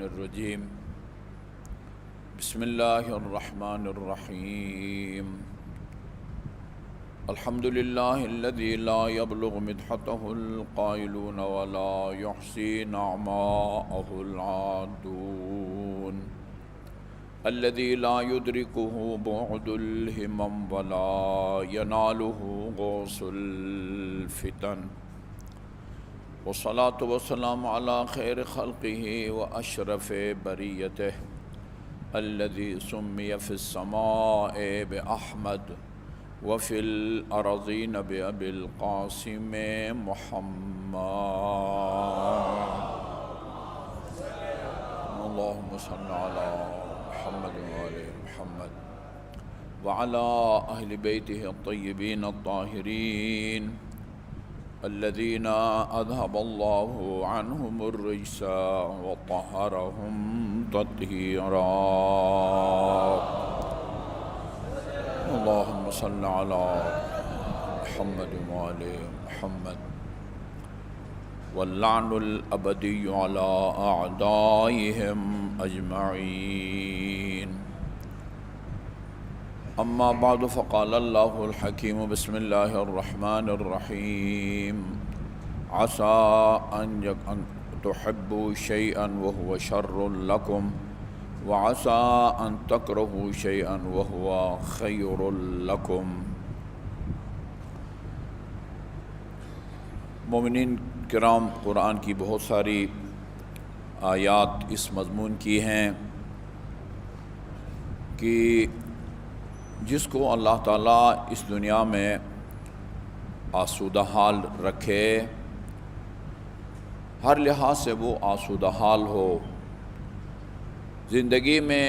الرجیم بسم اللہ الرحمن الرحیم الحمد للہ الذی لا يبلغ مدحته القائلون ولا يحصي نعماءه العادون الذي لا يدركه بعد الهمم ولا يناله غوص الفتن والصلاة والسلام على خير خلقه وأشرف بريته الذي سمي في السماء بأحمد وفي الأرضين بأبي القاسم محمد اللهم صل على محمد وآل محمد وعلى أهل بيته الطيبين الطاهرين الذين أذهب الله عنهم الرجس وطهرهم تطهيرا اللهم صل على محمد وآل محمد واللعن الأبدي على أعدائهم أجمعين اما بعد فقال اللہ الحکیم بسم اللہ الرحمن الرحیم عسى ان تحبوا شيئا وهو شر لكم وعسى ان تكرهوا شيئا وهو خير لكم۔ مومنین کرام، قرآن کی بہت ساری آیات اس مضمون کی ہیں کہ جس کو اللہ تعالیٰ اس دنیا میں آسودہ حال رکھے، ہر لحاظ سے وہ آسودہ حال ہو، زندگی میں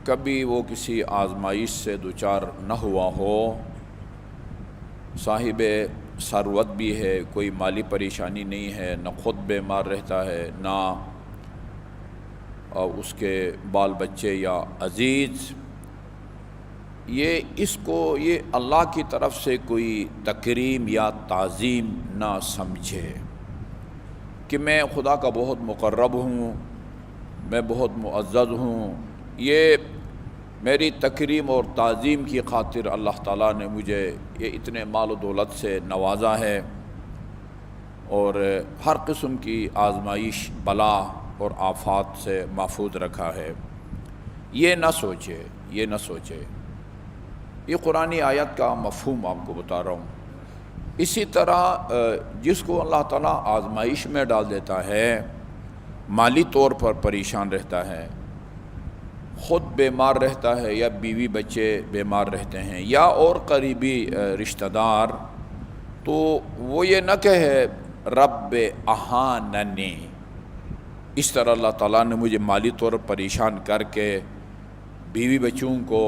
کبھی وہ کسی آزمائش سے دوچار نہ ہوا ہو، صاحب ثروت بھی ہے، کوئی مالی پریشانی نہیں ہے، نہ خود بیمار رہتا ہے، نہ اس کے بال بچے یا عزیز، یہ اللہ کی طرف سے کوئی تکریم یا تعظیم نہ سمجھے کہ میں خدا کا بہت مقرب ہوں، میں بہت معزز ہوں، یہ میری تکریم اور تعظیم کی خاطر اللہ تعالیٰ نے مجھے یہ اتنے مال و دولت سے نوازا ہے اور ہر قسم کی آزمائش، بلا اور آفات سے محفوظ رکھا ہے۔ یہ نہ سوچے، یہ قرآنی آیت کا مفہوم آپ کو بتا رہا ہوں۔ اسی طرح جس کو اللہ تعالیٰ آزمائش میں ڈال دیتا ہے، مالی طور پر پریشان رہتا ہے، خود بیمار رہتا ہے یا بیوی بچے بیمار رہتے ہیں یا اور قریبی رشتہ دار، تو وہ یہ نہ کہے رب اہاننی، اس طرح اللہ تعالیٰ نے مجھے مالی طور پر پریشان کر کے، بیوی بچوں کو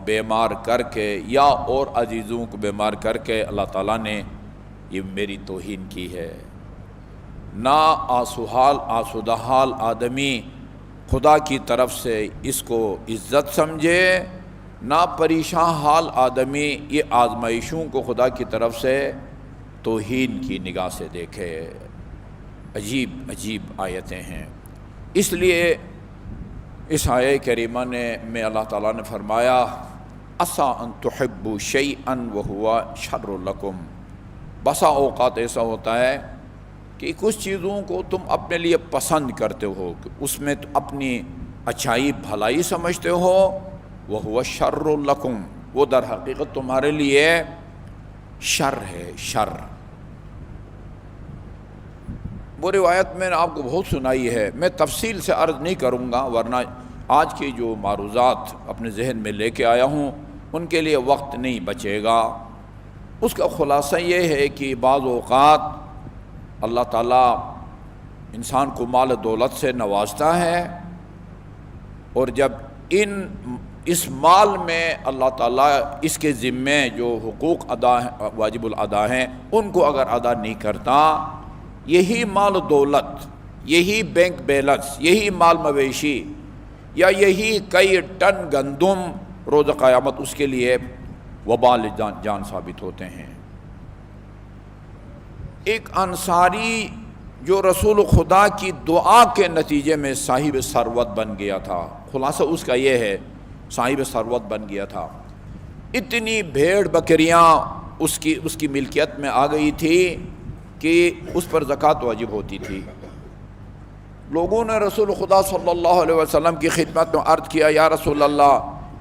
بیمار کر کے یا اور عزیزوں کو بیمار کر کے اللہ تعالیٰ نے یہ میری توہین کی ہے۔ نہ آسودہ حال آدمی خدا کی طرف سے اس کو عزت سمجھے، نہ پریشان حال آدمی یہ آزمائشوں کو خدا کی طرف سے توہین کی نگاہ سے دیکھے۔ عجیب آیتیں ہیں۔ اس لیے اس آیہ کریمہ میں اللہ تعالیٰ نے فرمایا عسیٰ ان تحبوا شیئا وہو شر لکم، بسا اوقات ایسا ہوتا ہے کہ کچھ چیزوں کو تم اپنے لیے پسند کرتے ہو، کہ اس میں اپنی اچھائی بھلائی سمجھتے ہو، وہو شر لکم، وہ در حقیقت تمہارے لیے شر ہے، شر۔ وہ روایت میں نے آپ کو بہت سنائی ہے، میں تفصیل سے عرض نہیں کروں گا، ورنہ آج کی جو معروضات اپنے ذہن میں لے کے آیا ہوں ان کے لیے وقت نہیں بچے گا۔ اس کا خلاصہ یہ ہے کہ بعض اوقات اللہ تعالیٰ انسان کو مال دولت سے نوازتا ہے، اور جب اس مال میں اللہ تعالیٰ اس کے ذمے جو حقوق واجب الادا ہیں ان کو اگر ادا نہیں کرتا، یہی مال و دولت، یہی بینک بیلنس، یہی مال مویشی یا یہی کئی ٹن گندم روز قیامت اس کے لیے وبال جان ثابت ہوتے ہیں۔ ایک انصاری جو رسول خدا کی دعا کے نتیجے میں صاحب ثروت بن گیا تھا، خلاصہ اس کا یہ ہے صاحب ثروت بن گیا تھا، اتنی بھیڑ بکریاں اس کی ملکیت میں آ گئی تھی کہ اس پر زکوٰۃ واجب ہوتی تھی۔ لوگوں نے رسول خدا صلی اللہ علیہ وسلم کی خدمت میں عرض کیا، یا رسول اللہ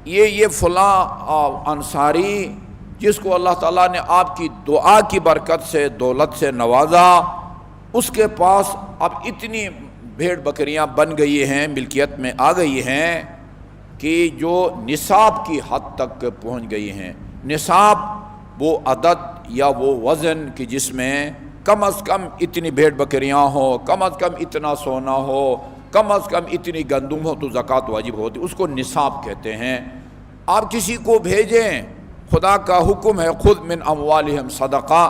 یہ فلاں انصاری جس کو اللہ تعالیٰ نے آپ کی دعا کی برکت سے دولت سے نوازا، اس کے پاس اب اتنی بھیڑ بکریاں بن گئی ہیں، ملکیت میں آ گئی ہیں کہ جو نصاب کی حد تک پہنچ گئی ہیں۔ نصاب وہ عدد یا وہ وزن کہ جس میں کم از کم اتنی بھیڑ بکریاں ہوں، کم از کم اتنا سونا ہو، کم از کم اتنی گندم ہو تو زکوٰۃ واجب ہوتی، اس کو نصاب کہتے ہیں۔ آپ کسی کو بھیجیں، خدا کا حکم ہے خذ من اموالہم صدقہ،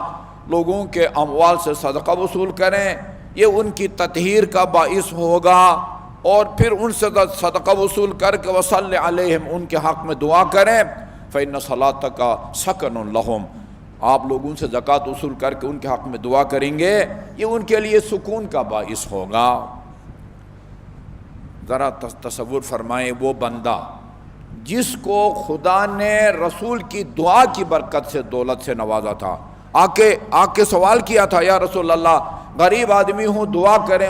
لوگوں کے اموال سے صدقہ وصول کریں، یہ ان کی تطہیر کا باعث ہوگا، اور پھر ان سے صدقہ وصول کر کے وصلی علیہم، ان کے حق میں دعا کریں، فإن صلاتک سکن لہم، آپ لوگوں سے زکوٰۃ وصول کر کے ان کے حق میں دعا کریں گے، یہ ان کے لیے سکون کا باعث ہوگا۔ ذرا تصور فرمائیں وہ بندہ جس کو خدا نے رسول کی دعا کی برکت سے دولت سے نوازا تھا، آ کے سوال کیا تھا، یا رسول اللہ غریب آدمی ہوں، دعا کریں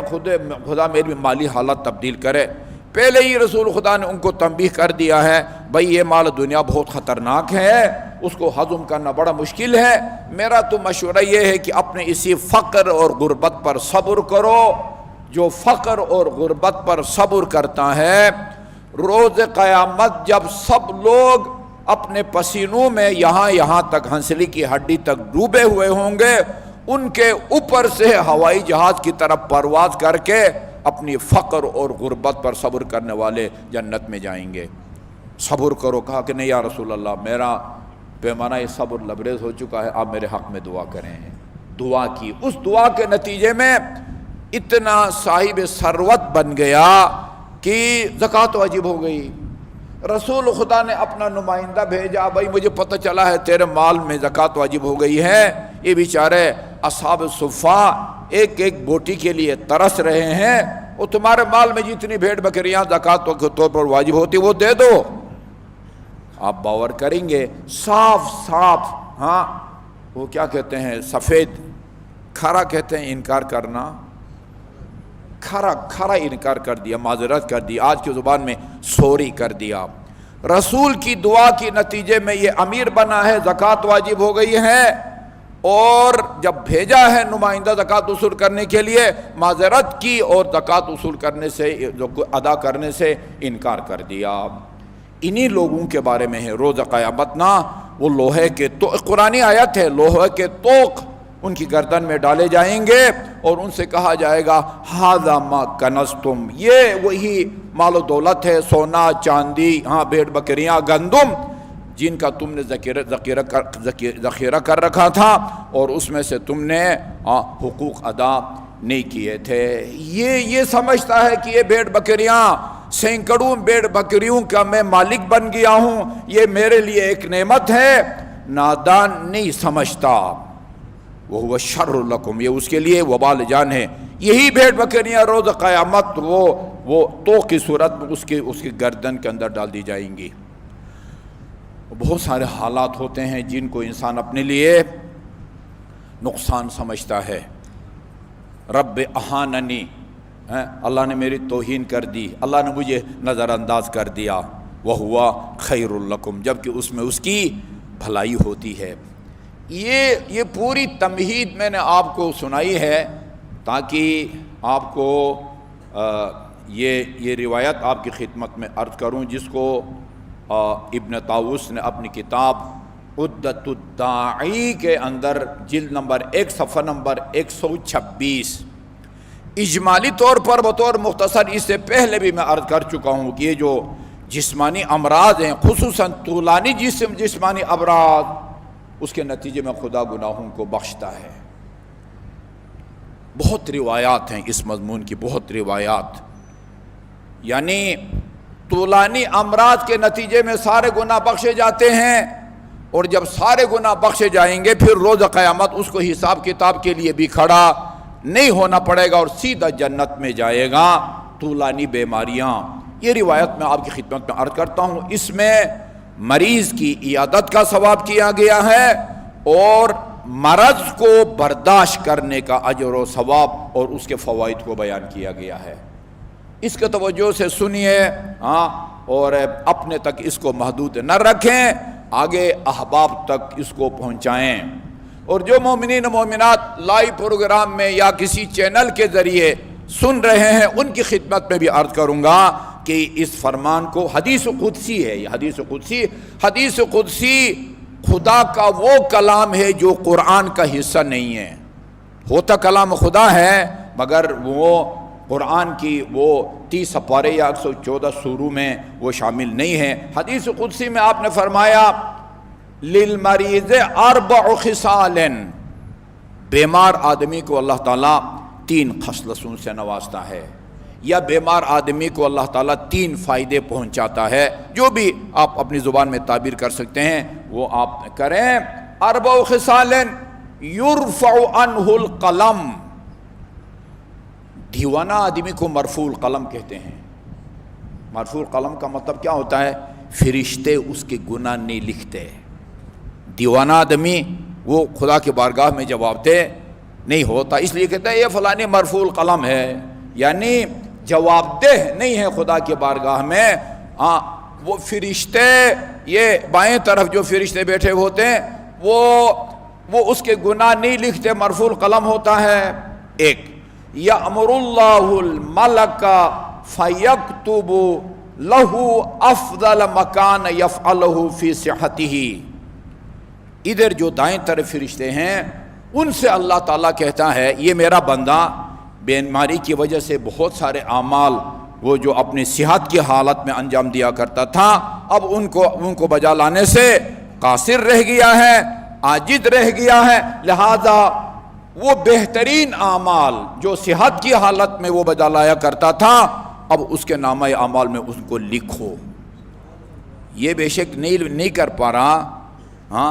خدا میری مالی حالت تبدیل کرے۔ پہلے ہی رسول خدا نے ان کو تنبیہ کر دیا ہے، بھئی یہ مال دنیا بہت خطرناک ہے، اس کو ہضم کرنا بڑا مشکل ہے، میرا تو مشورہ یہ ہے کہ اپنے اسی فقر اور غربت پر صبر کرو۔ جو فقر اور غربت پر صبر کرتا ہے، روز قیامت جب سب لوگ اپنے پسینوں میں یہاں تک ہنسلی کی ہڈی تک ڈوبے ہوئے ہوں گے، ان کے اوپر سے ہوائی جہاز کی طرف پرواز کر کے اپنی فقر اور غربت پر صبر کرنے والے جنت میں جائیں گے۔ صبر کرو، کہا کہ نہیں یا رسول اللہ میرا پیمانہ یہ صبر لبریز ہو چکا ہے، آپ میرے حق میں دعا کریں۔ دعا کی، اس دعا کے نتیجے میں اتنا صاحب ثروت بن گیا کہ زکوٰۃ واجب ہو گئی۔ رسول خدا نے اپنا نمائندہ بھیجا، بھائی مجھے پتہ چلا ہے تیرے مال میں زکوٰۃ واجب ہو گئی ہے، یہ بیچارے اصحاب صفہ ایک ایک بوٹی کے لیے ترس رہے ہیں، وہ تمہارے مال میں جتنی بھیڑ بکریاں زکوٰۃ کے طور پر واجب ہوتی وہ دے دو۔ آپ باور کریں گے صاف ہاں وہ کیا کہتے ہیں، سفید کھرا کہتے ہیں انکار کرنا، کھرا انکار کر دیا، معذرت کر دی، آج کی زبان میں سوری کر دیا۔ رسول کی دعا کے نتیجے میں یہ امیر بنا ہے، زکوٰۃ واجب ہو گئی ہے، اور جب بھیجا ہے نمائندہ زکوٰۃ وصول کرنے کے لیے، معذرت کی اور زکوٰۃ وصول کرنے سے ادا کرنے سے انکار کر دیا۔ انہی لوگوں کے بارے میں ہے روز قیامت نا، وہ لوہے کے قرآنی آیت ہے، لوہے کے توق ان کی گردن میں ڈالے جائیں گے اور ان سے کہا جائے گا ھذا ما کنزتم، یہ وہی مال و دولت ہے، سونا چاندی، ہاں بھیڑ بکریاں، گندم، جن کا تم نے ذخیرہ کر رکھا تھا اور اس میں سے تم نے حقوق ادا نہیں کیے تھے۔ یہ سمجھتا ہے کہ یہ بھیڑ بکریاں، سینکڑوں بھیڑ بکریوں کا میں مالک بن گیا ہوں، یہ میرے لیے ایک نعمت ہے۔ نادان نہیں سمجھتا، وَهُوَ شَرٌّ لَكُمْ، یہ اس کے لیے وبال جان ہے۔ یہی بھیڑ بکریاں روز قیامت وہ تو کی صورت میں اس کی گردن کے اندر ڈال دی جائیں گی۔ بہت سارے حالات ہوتے ہیں جن کو انسان اپنے لیے نقصان سمجھتا ہے۔ رب اہاننی، اللہ نے میری توہین کر دی، اللہ نے مجھے نظر انداز کر دیا، وَهُوَ خَيْرٌ لَكُمْ، جبکہ اس میں اس کی بھلائی ہوتی ہے۔ یہ پوری تمہید میں نے آپ کو سنائی ہے تاکہ آپ کو یہ روایت آپ کی خدمت میں عرض کروں، جس کو ابن طاووس نے اپنی کتاب عدۃ الداعی کے اندر جلد نمبر 1 صفحہ نمبر 126 اجمالی طور پر بطور مختصر، اس سے پہلے بھی میں عرض کر چکا ہوں کہ یہ جو جسمانی امراض ہیں، خصوصاً طولانی جسمانی امراض، اس کے نتیجے میں خدا گناہوں کو بخشتا ہے۔ بہت روایات ہیں اس مضمون کی، بہت روایات، یعنی طولانی امراض کے نتیجے میں سارے گناہ بخشے جاتے ہیں، اور جب سارے گناہ بخشے جائیں گے پھر روز قیامت اس کو حساب کتاب کے لیے بھی کھڑا نہیں ہونا پڑے گا اور سیدھا جنت میں جائے گا۔ طولانی بیماریاں، یہ روایت میں آپ کی خدمت میں عرض کرتا ہوں، اس میں مریض کی عیادت کا ثواب کیا گیا ہے اور مرض کو برداشت کرنے کا اجر و ثواب اور اس کے فوائد کو بیان کیا گیا ہے۔ اس کے توجہ سے سنیے اور اپنے تک اس کو محدود نہ رکھیں، آگے احباب تک اس کو پہنچائیں۔ اور جو مومنین و مومنات لائیو پروگرام میں یا کسی چینل کے ذریعے سن رہے ہیں، ان کی خدمت میں بھی عرض کروں گا کہ اس فرمان کو حدیث قدسی ہے، یہ حدیث قدسی خدا کا وہ کلام ہے جو قرآن کا حصہ نہیں ہے۔ ہوتا کلام خدا ہے مگر وہ قرآن کی وہ 30 سپارے یا 114 سوروں میں وہ شامل نہیں ہے۔ حدیث قدسی میں آپ نے فرمایا للمریض 4 خصال، بیمار آدمی کو اللہ تعالیٰ 3 خصلتوں سے نوازتا ہے، یا بیمار آدمی کو اللہ تعالیٰ 3 فائدے پہنچاتا ہے، جو بھی آپ اپنی زبان میں تعبیر کر سکتے ہیں وہ آپ کریں۔ 4 خصال یرفع عنہ القلم، دیوانہ آدمی کو مرفوع القلم کہتے ہیں۔ مرفوع القلم کا مطلب کیا ہوتا ہے؟ فرشتے اس کے گناہ نہیں لکھتے۔ دیوانہ آدمی وہ خدا کے بارگاہ میں جواب دہ نہیں ہوتا، اس لیے کہتا ہے یہ فلانی مرفوع القلم ہے، یعنی جواب دہ نہیں ہے خدا کے بارگاہ میں۔ وہ فرشتے، یہ بائیں طرف جو فرشتے بیٹھے ہوتے ہیں وہ اس کے گناہ نہیں لکھتے، مرفوع القلم ہوتا ہے۔ ایک یأمر اللہ الملک فیکتب لہ افضل مکان یفعلہ فی صحتہ، ادھر جو دائیں طرف فرشتے ہیں ان سے اللہ تعالیٰ کہتا ہے یہ میرا بندہ بیماری کی وجہ سے بہت سارے اعمال وہ جو اپنی صحت کی حالت میں انجام دیا کرتا تھا، اب ان کو بجا لانے سے قاصر رہ گیا ہے، عاجز رہ گیا ہے، لہذا وہ بہترین اعمال جو صحت کی حالت میں وہ بجا لایا کرتا تھا اب اس کے نامہ اعمال میں اس کو لکھو۔ یہ بے شک نہیں کر پا رہا،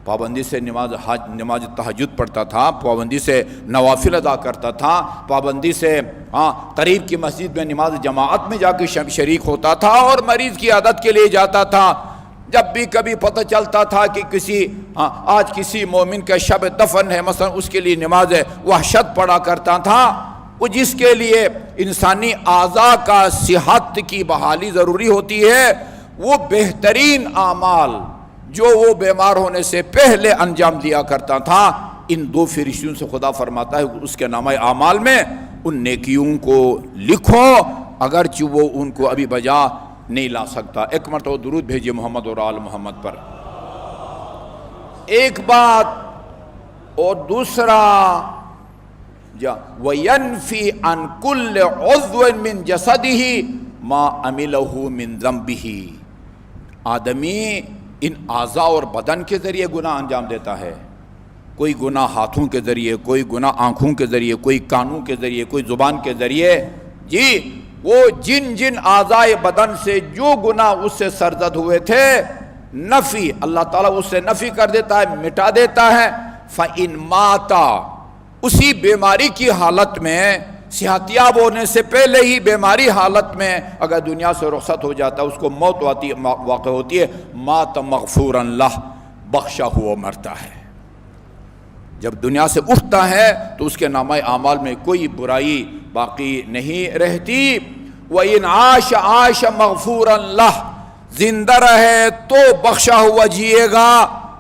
پابندی سے نماز تہجد پڑھتا تھا، پابندی سے نوافل ادا کرتا تھا، پابندی سے قریب کی مسجد میں نماز جماعت میں جا کے شریک ہوتا تھا اور مریض کی عادت کے لیے جاتا تھا۔ جب بھی کبھی پتہ چلتا تھا کہ آج کسی مومن کا شب دفن ہے مثلا، اس کے لیے نماز وحشت پڑھا کرتا تھا۔ وہ جس کے لیے انسانی اعضاء کا صحت کی بحالی ضروری ہوتی ہے، وہ بہترین اعمال جو وہ بیمار ہونے سے پہلے انجام دیا کرتا تھا، ان 2 فرشتوں سے خدا فرماتا ہے اس کے نامہ اعمال میں ان نیکیوں کو لکھو، اگرچہ وہ ان کو ابھی بجا نہیں لا سکتا۔ ایک مرتبہ درود بھیجیے محمد اور آل محمد پر۔ ایک بات، اور دوسرا وَيَنْفِي عَنْ كُلِّ عُضْوٍ مِّن جَسَدِهِ مَا عَمِلَهُ مِن ذَنْبِهِ، آدمی ان اعضاء اور بدن کے ذریعے گناہ انجام دیتا ہے، کوئی گناہ ہاتھوں کے ذریعے، کوئی گناہ آنکھوں کے ذریعے، کوئی کانوں کے ذریعے، کوئی زبان کے ذریعے، جی وہ جن اعضاء بدن سے جو گناہ اس سے سرزد ہوئے تھے، نفی اللہ تعالیٰ اس سے نفی کر دیتا ہے، مٹا دیتا ہے۔ فَإِن مَاتَ، اسی بیماری کی حالت میں، صحتیاب ہونے سے پہلے ہی بیماری حالت میں اگر دنیا سے رخصت ہو جاتا ہے، اس کو موت واقع ہوتی ہے، مات مغفورا لہ، بخشا ہوا مرتا ہے۔ جب دنیا سے اٹھتا ہے تو اس کے نامہ اعمال میں کوئی برائی باقی نہیں رہتی۔ وَإِنْ عَاشَ مَغْفُورًا لَهُ، زندہ رہے تو بخشا ہوا جیے گا،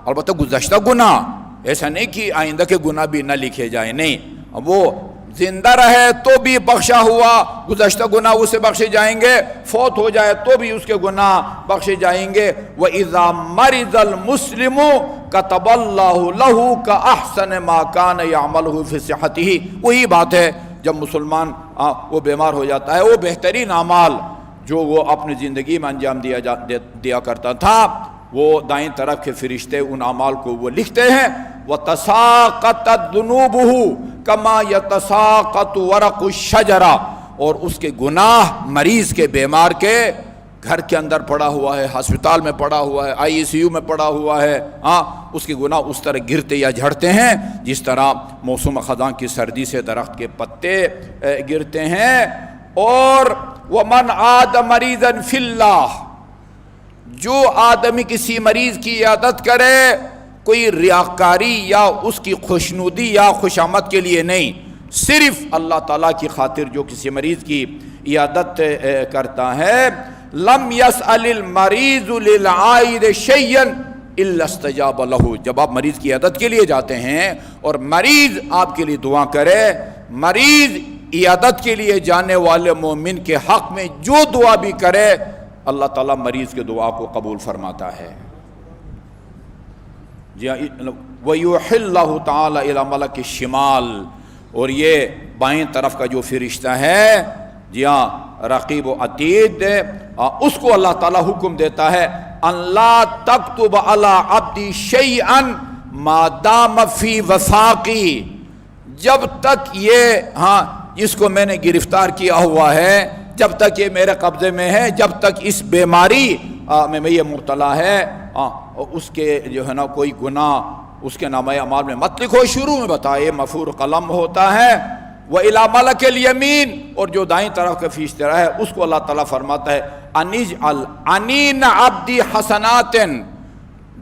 البتہ گزشتہ گناہ، ایسا نہیں کہ آئندہ کے گناہ بھی نہ لکھے جائیں، نہیں، وہ زندہ رہے تو بھی بخشا ہوا، گزشتہ گناہ اسے بخشے جائیں گے، فوت ہو جائے تو بھی اس کے گناہ بخشے جائیں گے۔ وَإِذَا مَرِضَ الْمُسْلِمُ كَتَبَ اللَّهُ لَهُ كَأَحْسَنِ مَا كَانَ يَعْمَلُهُ فِي صِحَتِهِ، وہی بات ہے جب مسلمان وہ بیمار ہو جاتا ہے، وہ بہترین اعمال جو وہ اپنی زندگی میں انجام دیا کرتا تھا، وہ دائیں طرف کے فرشتے ان اعمال کو وہ لکھتے ہیں۔ وَتَسَاقَطَتْ ذُنُوبُهُ كَمَا يَتَسَاقَطُ وَرَقُ الشَّجَرَةِ، اور اس کے گناہ مریض کے، بیمار کے گھر کے اندر پڑا ہوا ہے، ہسپتال میں پڑا ہوا ہے، ICU میں پڑا ہوا ہے، اس کے گناہ اس طرح گرتے یا جھڑتے ہیں جس طرح موسم خزاں کی سردی سے درخت کے پتے گرتے ہیں۔ اور وَمَنْ عَادَ مَرِيضًا فِي اللَّهِ، جو آدمی کسی مریض کی عیادت کرے کوئی ریاکاری یا اس کی خوشنودی یا خوشامد کے لیے نہیں، صرف اللہ تعالیٰ کی خاطر جو کسی مریض کی عیادت کرتا ہے، لم يسأل المریض للعائد شيئا الا استجاب له، جب آپ مریض کی عیادت کے لیے جاتے ہیں اور مریض آپ کے لیے دعا کرے، مریض عیادت کے لیے جانے والے مومن کے حق میں جو دعا بھی کرے اللہ تعالیٰ مریض کے دعا کو قبول فرماتا ہے۔ وَيُوحِي اللَّهُ تَعَالَى إِلَى مَلَكِ الشِّمَالِ، اور یہ بائیں طرف کا جو فرشتہ ہے، جی ہاں رقیب و عتید، اس کو اللہ تعالیٰ حکم دیتا ہے ان لا تکتب علی عبدی شیئا ما دام فی وثاقی، جب تک یہ جس کو میں نے گرفتار کیا ہوا ہے، جب تک یہ میرے قبضے میں ہے، جب تک اس بیماری میں یہ مبتلا ہے، اس کے جو ہے نا کوئی گناہ اس کے نامہ اعمال میں مت لکھو۔ شروع میں بتائے مفعول قلم ہوتا ہے، وَإِلَى مَلَكِ الْيَمِينِ، اور جو دائیں طرف کا فرشتہ ہے اس کو اللہ تعالیٰ فرماتا ہے اَنِجْعَلْ عَنِينَ عَبْدِ حَسَنَاتٍ،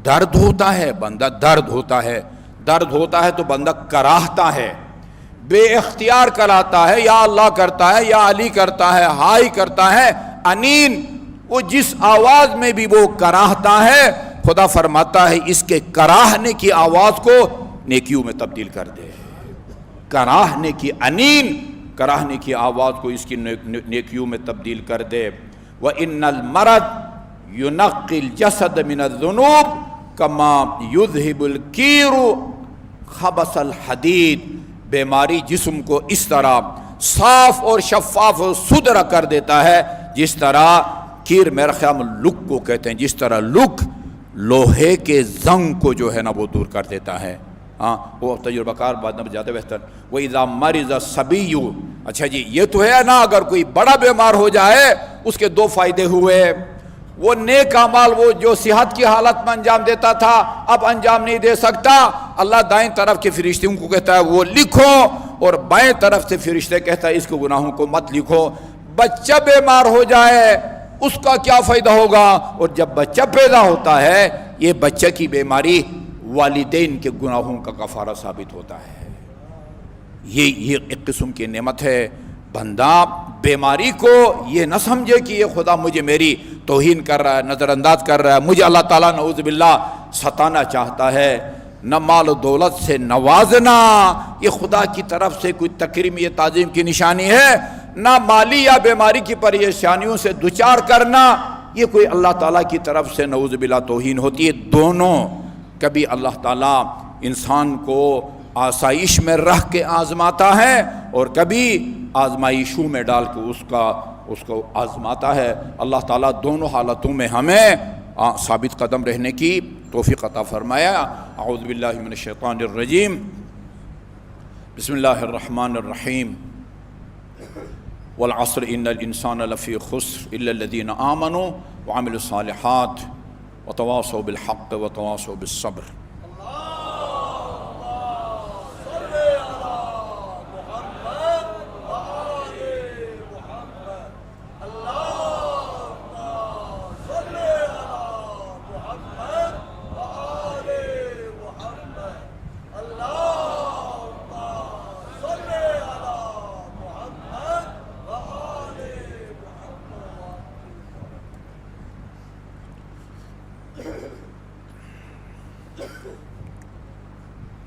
درد ہوتا ہے بندہ، درد ہوتا ہے تو بندہ کراہتا ہے، بے اختیار کراتا ہے، یا اللہ کرتا ہے یا علی کرتا ہے، ہائی کرتا ہے، انین وہ جس آواز میں بھی وہ کراہتا ہے خدا فرماتا ہے اس کے کراہنے کی آواز کو نیکیوں میں تبدیل کر دے، کراہنے کی انین، کراہنے کی آواز کو اس کی نیکیوں میں تبدیل کر دے۔ وَإِنَّ الْمَرَضَ يُنَقِّي الْجَسَدَ مِنَ الذُّنُوبِ كَمَا يُذْهِبُ الْكِيرُ خَبَثَ الْحَدِيدِ، بیماری جسم کو اس طرح صاف اور شفاف اور ستھرا کر دیتا ہے جس طرح کیر، میرا خیال لک کو کہتے ہیں، جس طرح لک لوہے کے زنگ کو جو ہے نا وہ دور کر دیتا ہے۔ وہ تجربہ کار بعد میں زیادہ بہتر۔ وَإِذَا مَرِضَ الصَّبِيُّ، اچھا جی یہ تو ہے نا، اگر کوئی بڑا بیمار ہو جائے اس کے دو فائدے ہوئے، وہ نیک اعمال وہ جو صحت کی حالت میں انجام دیتا تھا اب انجام نہیں دے سکتا، اللہ دائیں طرف کے فرشتوں کو کہتا ہے وہ لکھو، اور بائیں طرف سے فرشتے کہتا ہے اس کے گناہوں کو مت لکھو۔ بچہ بیمار ہو جائے اس کا کیا فائدہ ہوگا، اور جب بچہ پیدا ہوتا ہے یہ بچہ کی بیماری والدین کے گناہوں کا کفارہ ثابت ہوتا ہے۔ یہ ایک قسم کی نعمت ہے۔ بندہ بیماری کو یہ نہ سمجھے کہ یہ خدا مجھے میری توہین کر رہا ہے، نظر انداز کر رہا ہے، مجھے اللہ تعالیٰ نعوذ باللہ ستانا چاہتا ہے۔ نہ مال و دولت سے نوازنا یہ خدا کی طرف سے کوئی تکریم یا تعظیم کی نشانی ہے، نہ مالی یا بیماری کی پریشانیوں سے دوچار کرنا یہ کوئی اللہ تعالیٰ کی طرف سے نعوذ باللہ توہین ہوتی ہے۔ دونوں، کبھی اللہ تعالیٰ انسان کو آسائش میں رکھ کے آزماتا ہے اور کبھی آزمائشوں میں ڈال کے اس کو آزماتا ہے۔ اللہ تعالیٰ دونوں حالتوں میں ہمیں ثابت قدم رہنے کی توفیق عطا فرمایا۔ اعوذ باللہ من الشیطان الرجیم، بسم اللہ الرحمن الرحیم، والعصر ان الانسان لفی خسر الا الذین آمنوا وعملوا الصالحات وتواصوا بالحق وتواصوا بالصبر۔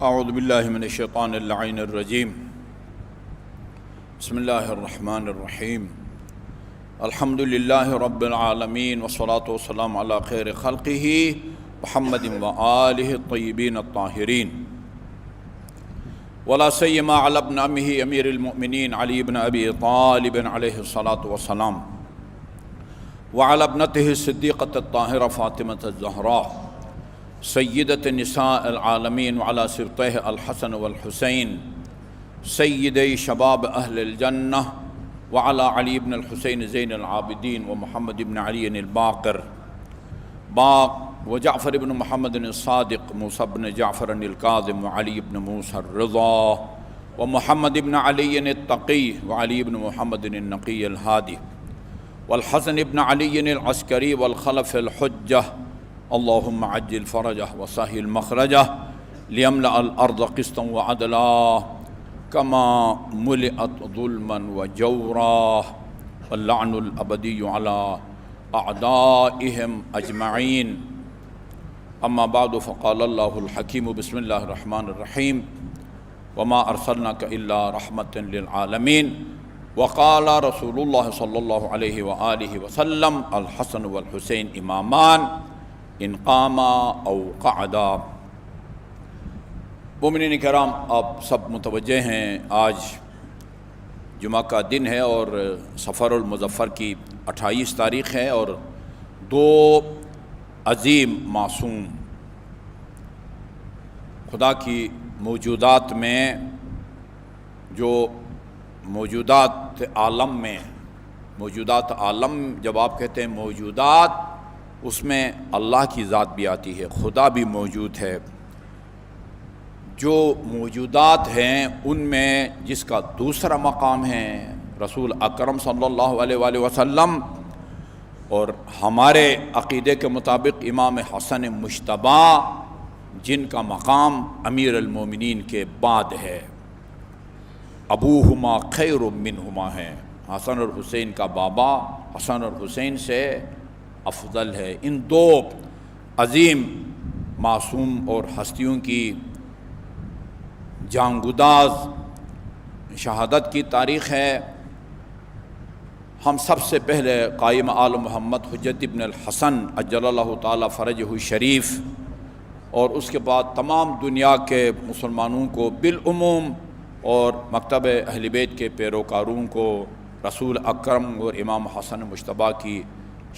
اعوذ باللہ من الشیطان اللعین الرجیم، بسم اللہ الرحمن الرحیم، الحمد للہ رب العالمین والصلاة والسلام علی خیر خلقہ محمد وآلہ الطیبین الطاہرین، ولا سیما علی ابن عمہ امیر المؤمنین علی بن ابی طالب علیہ الصلاة والسلام، وعلی ابنتہ الصدیقۃ الطاہرہ فاطمۃ الزہراء سیدۃ نساء العالمین، وعلی سبطیہ الحسن والحسین سیدی شباب اہل الجنہ وعلى علي بن الحسين زين العابدين ومحمد بن علي الباقر وجعفر بن محمد الصادق موسى بن جعفر الكاظم وعلي بن موسى الرضا ومحمد بن علي التقي وعلي بن محمد النقي الهادي والحسن بن علي العسكري والخلف الحجة اللهم عجل فرجه وسهل مخرجه ليملأ الأرض قسطا وعدلا كما ملئت ظلما وجورا واللعن الأبدي على أعدائهم أجمعين. أما بعد فقال الله الحكيم بسم الله الرحمن الرحيم وما أرسلناك إلا رحمة للعالمين. وقال رسول الله صلى الله عليه وآله وسلم الحسن والحسين إمامان إن قاما أو قعدا. مومنین کرام، آپ سب متوجہ ہیں آج جمعہ کا دن ہے اور صفر المظفر کی 28 تاریخ ہے، اور دو عظیم معصوم خدا کی موجودات میں، جو موجودات عالم جب آپ کہتے ہیں موجودات، اس میں اللہ کی ذات بھی آتی ہے، خدا بھی موجود ہے۔ جو موجودات ہیں ان میں جس کا دوسرا مقام ہے رسول اکرم صلی اللہ علیہ وآلہ وسلم، اور ہمارے عقیدے کے مطابق امام حسن مجتبی جن کا مقام امیر المومنین کے بعد ہے، ابوہما خیر منہما ہے، حسن اور حسین کا بابا حسن اور حسین سے افضل ہے۔ ان دو عظیم معصوم اور ہستیوں کی جانگداز شہادت کی تاریخ ہے۔ ہم سب سے پہلے قائم آل محمد حجت ابن الحسن عجل اللہ تعالی فرجہ شریف، اور اس کے بعد تمام دنیا کے مسلمانوں کو بالعموم اور مکتب اہل بیت کے پیروکاروں کو رسول اکرم اور امام حسن مجتبی کی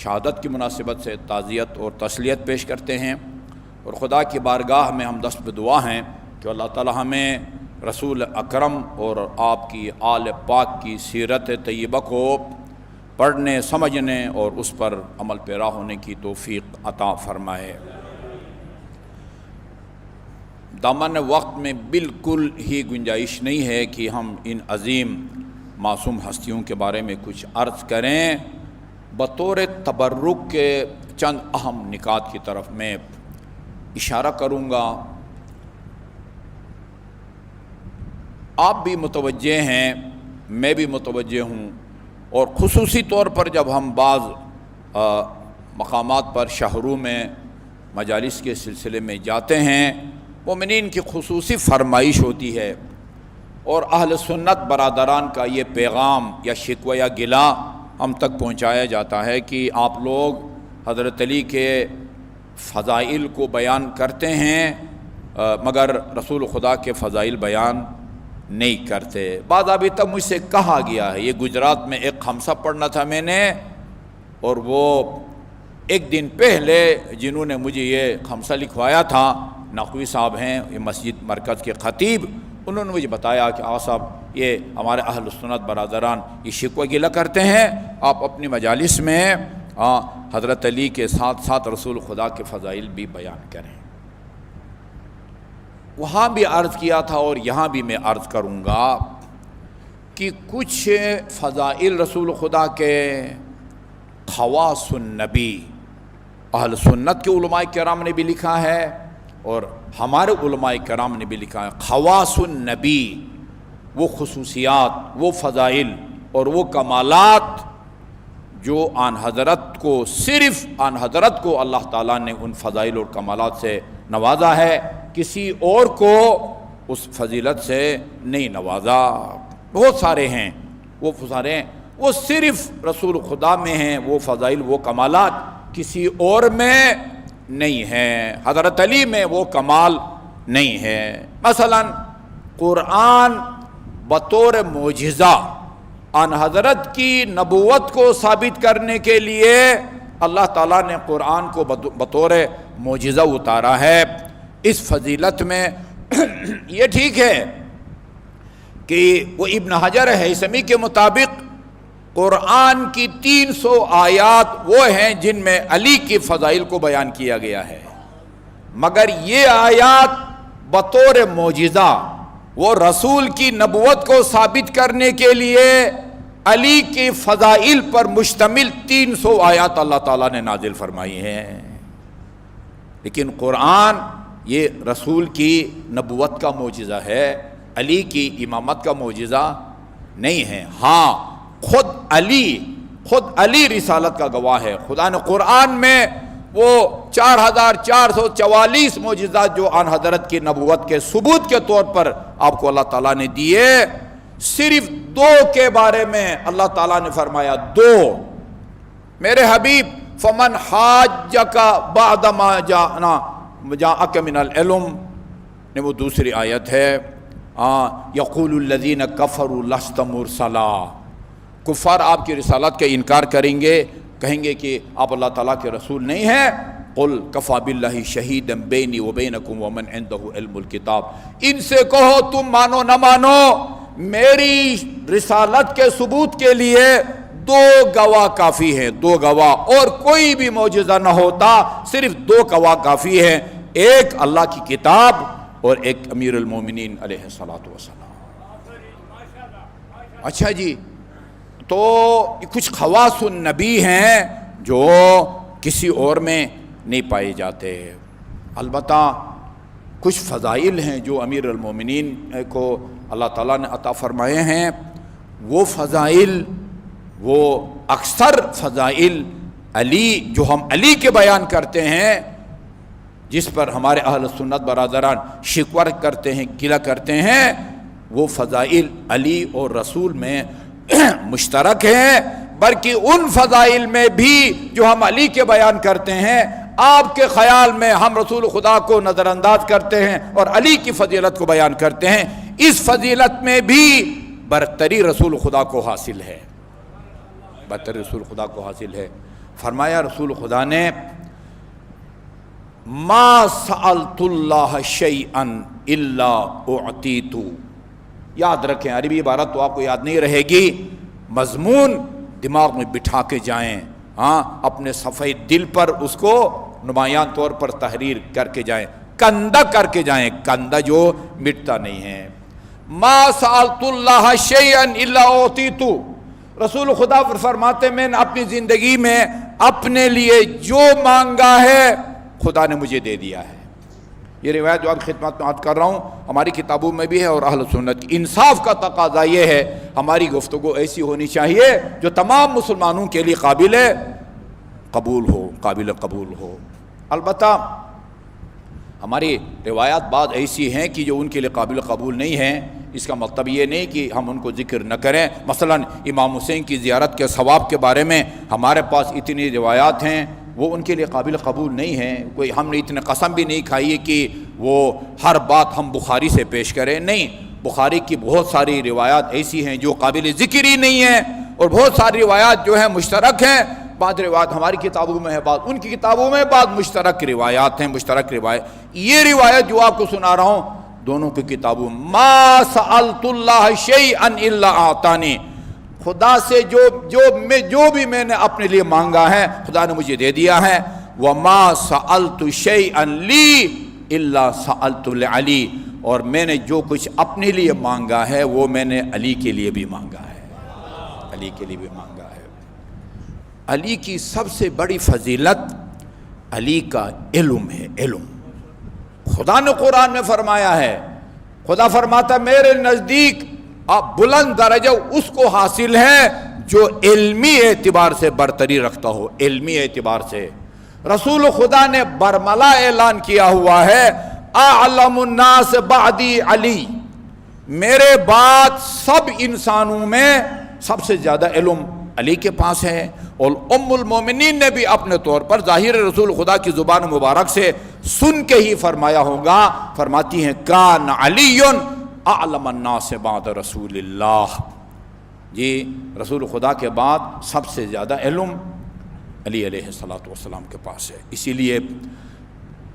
شہادت کی مناسبت سے تعزیت اور تسلیت پیش کرتے ہیں، اور خدا کی بارگاہ میں ہم دست بدعا ہیں کہ اللہ تعالی ہمیں رسول اکرم اور آپ کی آل پاک کی سیرت طیبہ کو پڑھنے، سمجھنے اور اس پر عمل پیرا ہونے کی توفیق عطا فرمائے۔ دامن وقت میں بالکل ہی گنجائش نہیں ہے کہ ہم ان عظیم معصوم ہستیوں کے بارے میں کچھ عرض کریں۔ بطور تبرک کے چند اہم نکات کی طرف میں اشارہ کروں گا۔ آپ بھی متوجہ ہیں، میں بھی متوجہ ہوں، اور خصوصی طور پر جب ہم بعض مقامات پر شہروں میں مجالس کے سلسلے میں جاتے ہیں، مومنین کی خصوصی فرمائش ہوتی ہے، اور اہل سنت برادران کا یہ پیغام یا شکوہ یا گلہ ہم تک پہنچایا جاتا ہے کہ آپ لوگ حضرت علی کے فضائل کو بیان کرتے ہیں مگر رسول خدا کے فضائل بیان نہیں کرتے۔ بعض ابھی تک مجھ سے کہا گیا ہے، یہ گجرات میں ایک خمسہ پڑھنا تھا میں نے، اور وہ ایک دن پہلے جنہوں نے مجھے یہ خمسہ لکھوایا تھا نقوی صاحب ہیں، یہ مسجد مرکز کے خطیب، انہوں نے مجھے بتایا کہ صاحب یہ ہمارے اہل سنت برادران یہ شکوہ گلہ کرتے ہیں، آپ اپنی مجالس میں حضرت علی کے ساتھ ساتھ رسول خدا کے فضائل بھی بیان کریں۔ وہاں بھی عرض کیا تھا اور یہاں بھی میں عرض کروں گا کہ کچھ فضائل رسول خدا کے خواص النبی اہل سنت کے علماء کرام نے بھی لکھا ہے اور ہمارے علماء کرام نے بھی لکھا ہے۔ خواص النبی، وہ خصوصیات، وہ فضائل اور وہ کمالات جو آن حضرت کو، صرف آن حضرت کو اللہ تعالیٰ نے ان فضائل اور کمالات سے نوازا ہے، کسی اور کو اس فضیلت سے نہیں نوازا۔ بہت سارے ہیں، وہ صرف رسول خدا میں ہیں، وہ فضائل وہ کمالات کسی اور میں نہیں ہیں، حضرت علی میں وہ کمال نہیں ہے۔ مثلا قرآن بطور معجزہ ان حضرت کی نبوت کو ثابت کرنے کے لیے اللہ تعالیٰ نے قرآن کو بطور معجزہ اتارا ہے۔ اس فضیلت میں یہ ٹھیک ہے کہ وہ ابن حجر ہیثمی کے مطابق قرآن کی 300 آیات وہ ہیں جن میں علی کی فضائل کو بیان کیا گیا ہے، مگر یہ آیات بطور معجزہ وہ رسول کی نبوت کو ثابت کرنے کے لیے علی کی فضائل پر مشتمل 300 آیات اللہ تعالیٰ نے نازل فرمائی ہیں۔ لیکن قرآن یہ رسول کی نبوت کا معجزہ ہے، علی کی امامت کا معجزہ نہیں ہے۔ ہاں، خود علی رسالت کا گواہ ہے۔ خدا نے قرآن میں وہ 4444 معجزات جو آن حضرت کی نبوت کے ثبوت کے طور پر آپ کو اللہ تعالیٰ نے دیے، صرف 2 کے بارے میں اللہ تعالیٰ نے فرمایا 2 میرے حبیب فمن حاجک بعد ما جاءک من العلم نے، وہ دوسری آیت ہے یقول الذین کفروا لست مرسلا، کفار آپ کی رسالت کا انکار کریں گے، کہیں گے کہ آپ اللہ تعالیٰ کے رسول نہیں ہیں۔ قل کفی باللہ شہیدا بینی وبینکم ومن عندہ علم الکتاب، ان سے کہو تم مانو نہ مانو، میری رسالت کے ثبوت کے لیے 2 گواہ کافی ہیں، 2 گواہ، اور کوئی بھی معجزہ نہ ہوتا، صرف 2 گواہ کافی ہیں، ایک اللہ کی کتاب اور ایک امیر المومنین علیہ الصلوۃ والسلام۔ اچھا جی، تو کچھ خواص النبی ہیں جو کسی اور میں نہیں پائے جاتے، البتہ کچھ فضائل ہیں جو امیر المومنین کو اللہ تعالیٰ نے عطا فرمائے ہیں۔ وہ فضائل، وہ اکثر فضائل علی جو ہم علی کے بیان کرتے ہیں، جس پر ہمارے اہل سنت برادران شکوہ کرتے ہیں، گلہ کرتے ہیں، وہ فضائل علی اور رسول میں مشترک ہیں، بلکہ ان فضائل میں بھی جو ہم علی کے بیان کرتے ہیں، آپ کے خیال میں ہم رسول خدا کو نظر انداز کرتے ہیں اور علی کی فضیلت کو بیان کرتے ہیں۔ اس فضیلت میں بھی برتری رسول خدا کو حاصل ہے، برتری رسول خدا کو حاصل ہے۔ فرمایا رسول خدا نے ما سألت اللہ شیئا الا اعطیت، یاد رکھیں، عربی عبارت تو آپ کو یاد نہیں رہے گی، مضمون دماغ میں بٹھا کے جائیں، اپنے صفحہ دل پر اس کو نمایاں طور پر تحریر کر کے جائیں، کندہ کر کے جائیں، کندہ جو مٹتا نہیں ہے۔ ما سألت اللہ شیئا الا اعطیت، رسول خدا فرماتے میں نے اپنی زندگی میں اپنے لیے جو مانگا ہے خدا نے مجھے دے دیا ہے۔ یہ روایت جو آپ خدمت میں عرض کر رہا ہوں ہماری کتابوں میں بھی ہے، اور اہل سنت کی انصاف کا تقاضا یہ ہے ہماری گفتگو ایسی ہونی چاہیے جو تمام مسلمانوں کے لیے قابل قبول ہو۔ البتہ ہماری روایات بعض ایسی ہیں کہ جو ان کے لیے قابل قبول نہیں ہیں، اس کا مطلب یہ نہیں کہ ہم ان کو ذکر نہ کریں۔ مثلا امام حسین کی زیارت کے ثواب کے بارے میں ہمارے پاس اتنی روایات ہیں، وہ ان کے لیے قابل قبول نہیں ہیں، کوئی ہم نے اتنے قسم بھی نہیں کھائی ہے کہ وہ ہر بات ہم بخاری سے پیش کریں، نہیں، بخاری کی بہت ساری روایات ایسی ہیں جو قابل ذکر ہی نہیں ہیں، اور بہت ساری روایات جو ہیں مشترک ہیں، بعض روایات ہماری کتابوں میں ہے، بعض ان کی کتابوں میں، بعض مشترک روایات ہیں، مشترک روایت۔ یہ روایت جو آپ کو سنا رہا ہوں دونوں کی کتابوں، ما سألت اللہ شیئا الا اعطانی، خدا سے جو بھی میں نے اپنے لیے مانگا ہے خدا نے مجھے دے دیا ہے۔ وما سألت شیئا لی الا سألت لعلی، اور میں نے جو کچھ اپنے لیے مانگا ہے وہ میں نے علی کے لیے بھی مانگا ہے، علی کے لیے بھی مانگا ہے۔ علی کی سب سے بڑی فضیلت علی کا علم ہے، علم۔ خدا نے قرآن میں فرمایا ہے، خدا فرماتا ہے میرے نزدیک آپ بلند درجہ اس کو حاصل ہے جو علمی اعتبار سے برتری رکھتا ہو، علمی اعتبار سے۔ رسول خدا نے برملا اعلان کیا ہوا ہے، اعلم الناس بعدی علی، میرے بعد سب انسانوں میں سب سے زیادہ علم علی کے پاس ہے۔ اور ام المومنین نے بھی اپنے طور پر ظاہر رسول خدا کی زبان مبارک سے سن کے ہی فرمایا ہوگا، فرماتی ہیں کان علی اعلم الناس بعد رسول اللہ، جی رسول خدا کے بعد سب سے زیادہ علم علی علیہ الصلوۃ والسلام کے پاس ہے۔ اسی لیے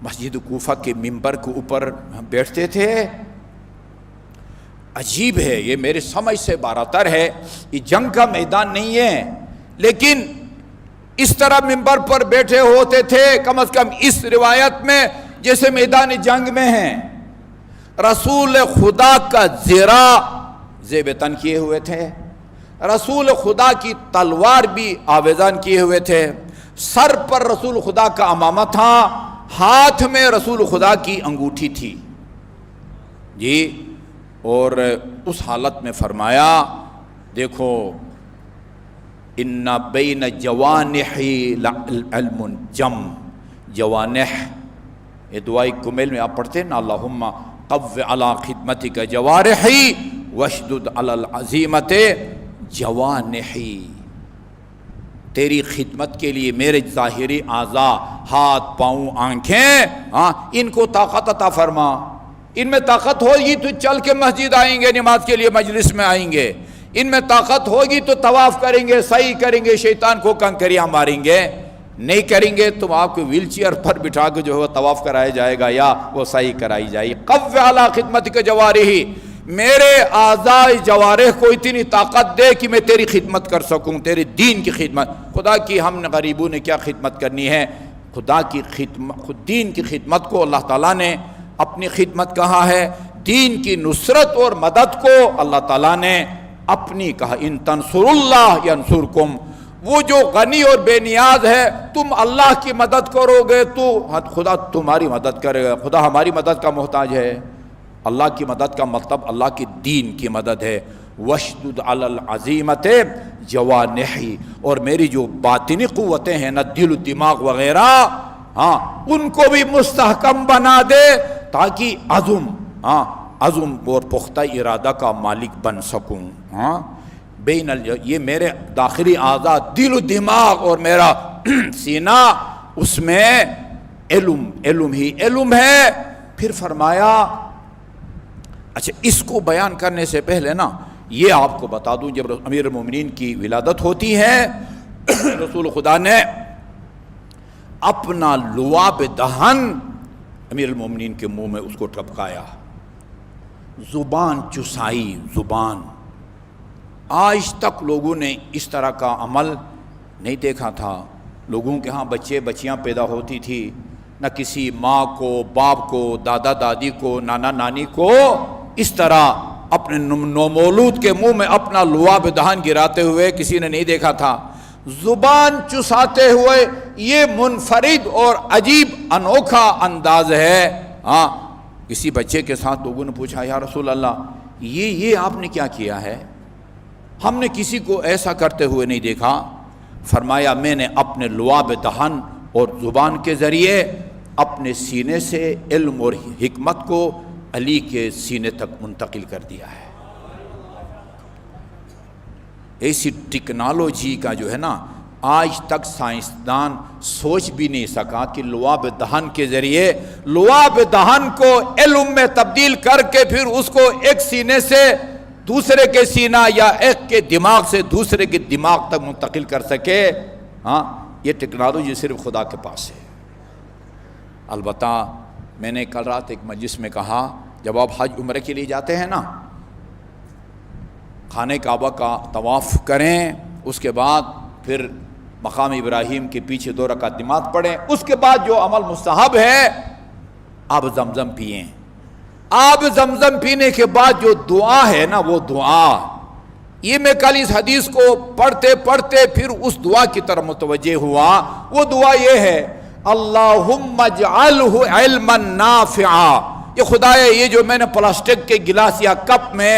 مسجد کوفہ کے ممبر کے اوپر ہم بیٹھتے تھے، عجیب ہے، یہ میری سمجھ سے باراتر ہے، یہ جنگ کا میدان نہیں ہے، لیکن اس طرح منبر پر بیٹھے ہوتے تھے کم از کم اس روایت میں جیسے میدان جنگ میں ہیں۔ رسول خدا کا زرہ زیب تن کیے ہوئے تھے، رسول خدا کی تلوار بھی آویزان کیے ہوئے تھے، سر پر رسول خدا کا عمامہ تھا، ہاتھ میں رسول خدا کی انگوٹھی تھی جی۔ اور اس حالت میں فرمایا دیکھو ان بین جوانحی علم جم، جوانح یہ دعائی کمیل میں آپ پڑھتے ہیں نا، اللہم قو علی خدمتک جوارحی واشدد علی العزیمت جوانحی، تیری خدمت کے لیے میرے ظاہری اعضاء، ہاتھ پاؤں آنکھیں، ان کو طاقت عطا فرما، ان میں طاقت ہوگی تو چل کے مسجد آئیں گے، نماز کے لیے مجلس میں آئیں گے، ان میں طاقت ہوگی تو طواف کریں گے، سعی کریں گے، شیطان کو کنکریاں ماریں گے، نہیں کریں گے تو آپ کو ویل چیئر پر بٹھا کے جو ہے طواف کرایا جائے گا یا وہ سعی کرائی جائے گی۔ قو علی خدمتک جوارحی، میرے اعضاء جوارح کو اتنی طاقت دے کہ میں تیری خدمت کر سکوں، تیرے دین کی خدمت۔ خدا کی ہم نے غریبوں نے کیا خدمت کرنی ہے، خدا کی خدمت، خود دین کی خدمت کو اللہ تعالیٰ نے اپنی خدمت کہا ہے، دین کی نصرت اور مدد کو اللہ تعالیٰ نے اپنی کہا، ان تنصر اللہ ینصرکم، وہ جو غنی اور بے نیاز ہے، تم اللہ کی مدد کرو گے تو خدا تمہاری مدد کرے گا۔ خدا ہماری مدد کا محتاج ہے، اللہ کی مدد کا مطلب اللہ کی دین کی مدد ہے۔ واشدد علی العزیمت جوانحی، اور میری جو باطنی قوتیں ہیں نا، دل و دماغ وغیرہ، ان کو بھی مستحکم بنا دے تاکہ عزم اور پختہ ارادہ کا مالک بن سکوں۔ بین یہ میرے داخلی اعضاء، دل و دماغ اور میرا سینہ، اس میں علم ہی علم ہے۔ پھر فرمایا اچھا اس کو بیان کرنے سے پہلے نا یہ آپ کو بتا دوں، جب امیر المومنین کی ولادت ہوتی ہے رسول خدا نے اپنا لعاب دہن امیر المومنین کے منہ میں اس کو ٹپکایا، زبان چسائی، زبان۔ آج تک لوگوں نے اس طرح کا عمل نہیں دیکھا تھا۔ لوگوں کے ہاں بچے بچیاں پیدا ہوتی تھی، نہ کسی ماں کو، باپ کو، دادا دادی کو، نانا نانی کو اس طرح اپنے نومولود کے منہ میں اپنا لعاب دہن گراتے ہوئے کسی نے نہیں دیکھا تھا۔ زبان چساتے ہوئے، یہ منفرد اور عجیب انوکھا انداز ہے۔ کسی بچے کے ساتھ لوگوں نے پوچھا یا رسول اللہ یہ آپ نے کیا کیا ہے، ہم نے کسی کو ایسا کرتے ہوئے نہیں دیکھا۔ فرمایا میں نے اپنے لعاب دہن اور زبان کے ذریعے اپنے سینے سے علم اور حکمت کو علی کے سینے تک منتقل کر دیا ہے۔ ایسی ٹیکنالوجی کا جو ہے نا آج تک سائنسدان سوچ بھی نہیں سکا کہ لعاب دہن کے ذریعے لعاب دہن کو علم میں تبدیل کر کے پھر اس کو ایک سینے سے دوسرے کے سینہ یا ایک کے دماغ سے دوسرے کے دماغ تک منتقل کر سکے۔ یہ ٹیکنالوجی صرف خدا کے پاس ہے۔ البتہ میں نے کل رات ایک مجلس میں کہا، جب آپ حج عمرے کے لیے جاتے ہیں نا، خانہ کعبہ کا طواف کریں، اس کے بعد پھر مقام ابراہیم کے پیچھے 2 رکعت نماز پڑھیں، اس کے بعد جو عمل مستحب ہے آپ زمزم پئیں۔ آپ زمزم پینے کے بعد جو دعا ہے نا، وہ دعا، یہ میں کل اس حدیث کو پڑھتے پڑھتے پھر اس دعا کی طرف متوجہ ہوا۔ وہ دعا یہ ہے، اللہم اجعلہ علما نافعا، یہ خدایا یہ جو میں نے پلاسٹک کے گلاس یا کپ میں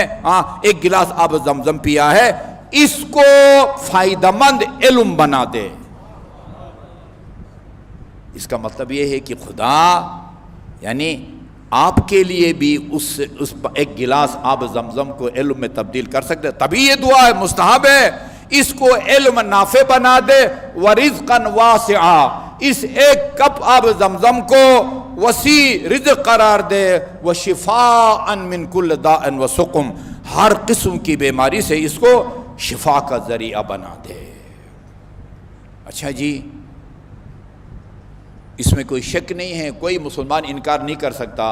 ایک گلاس آب زمزم پیا ہے، اس کو فائدہ مند علم بنا دے۔ اس کا مطلب یہ ہے کہ خدا یعنی آپ کے لیے بھی اس ایک گلاس آب زمزم کو علم میں تبدیل کر سکتے، تبھی یہ دعا ہے، مستحب ہے۔ اس کو علم نافع بنا دے، ورزقا واسعا، اس ایک کپ آب زمزم کو وسیع رزق قرار دے، وشفاء من کل داء وسقم، ہر قسم کی بیماری سے اس کو شفا کا ذریعہ بنا دے۔ اچھا جی، اس میں کوئی شک نہیں ہے، کوئی مسلمان انکار نہیں کر سکتا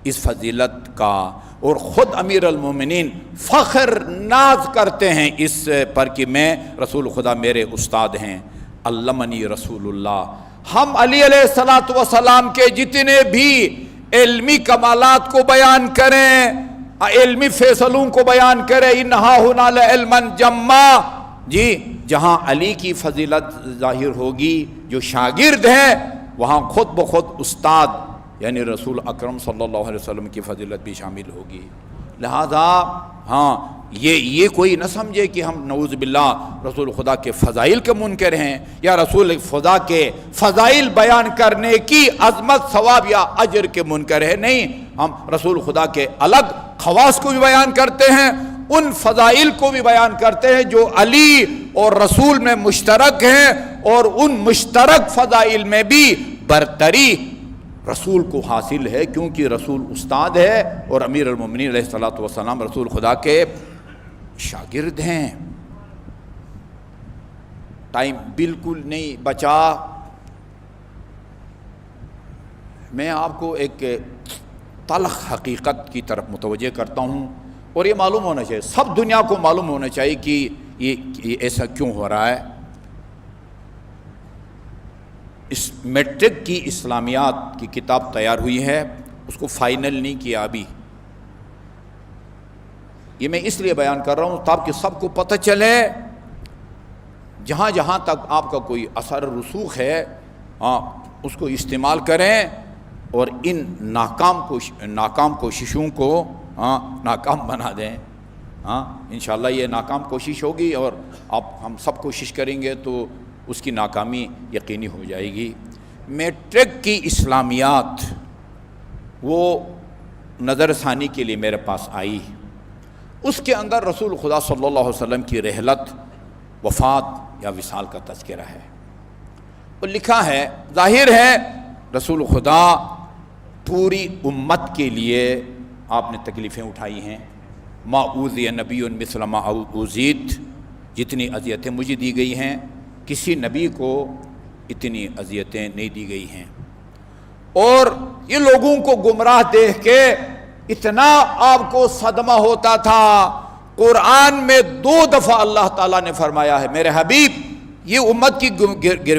اس فضیلت کا، اور خود امیر المومنین فخر ناز کرتے ہیں اس پر کہ میں رسول خدا میرے استاد ہیں۔ علمنی رسول اللہ، ہم علی علیہ الصلوۃ والسلام کے جتنے بھی علمی کمالات کو بیان کریں، علمی فیصلوں کو بیان کریں، انہا ہنا لعلما جما، جی جہاں علی کی فضیلت ظاہر ہوگی، جو شاگرد ہیں وہاں خود بخود استاد یعنی رسول اکرم صلی اللہ علیہ وسلم کی فضیلت بھی شامل ہوگی۔ لہذا ہاں یہ کوئی نہ سمجھے کہ ہم نعوذ باللہ رسول خدا کے فضائل کے منکر ہیں، یا رسول خدا کے فضائل بیان کرنے کی عظمت، ثواب یا اجر کے منکر ہیں۔ نہیں، ہم رسول خدا کے الگ خواص کو بھی بیان کرتے ہیں، ان فضائل کو بھی بیان کرتے ہیں جو علی اور رسول میں مشترک ہیں، اور ان مشترک فضائل میں بھی برتری رسول کو حاصل ہے، کیونکہ رسول استاد ہے اور امیر المومنین علیہ الصلوۃ والسلام رسول خدا کے شاگرد ہیں۔ ٹائم بالکل نہیں بچا، میں آپ کو ایک تلخ حقیقت کی طرف متوجہ کرتا ہوں، اور یہ معلوم ہونا چاہیے، سب دنیا کو معلوم ہونا چاہیے کہ یہ ایسا کیوں ہو رہا ہے۔ اس میٹرک کی اسلامیات کی کتاب تیار ہوئی ہے، اس کو فائنل نہیں کیا ابھی۔ یہ میں اس لیے بیان کر رہا ہوں تاکہ سب کو پتہ چلے، جہاں جہاں تک آپ کا کوئی اثر رسوخ ہے اس کو استعمال کریں، اور ان ناکام کوششوں کو ناکام بنا دیں۔ انشاءاللہ یہ ناکام کوشش ہوگی، اور ہم سب کوشش کریں گے تو اس کی ناکامی یقینی ہو جائے گی۔ میٹرک کی اسلامیات وہ نظر ثانی کے لیے میرے پاس آئی، اس کے اندر رسول خدا صلی اللہ علیہ وسلم کی رحلت، وفات یا وصال کا تذکرہ ہے، اور لکھا ہے، ظاہر ہے رسول خدا پوری امت کے لیے آپ نے تکلیفیں اٹھائی ہیں۔ ما اوذی نبی مثل ما اوذیت، جتنی اذیتیں مجھے دی گئی ہیں کسی نبی کو اتنی اذیتیں نہیں دی گئی ہیں، اور یہ لوگوں کو گمراہ دیکھ کے اتنا آپ کو صدمہ ہوتا تھا۔ قرآن میں 2 دفعہ اللہ تعالیٰ نے فرمایا ہے، میرے حبیب یہ امت کی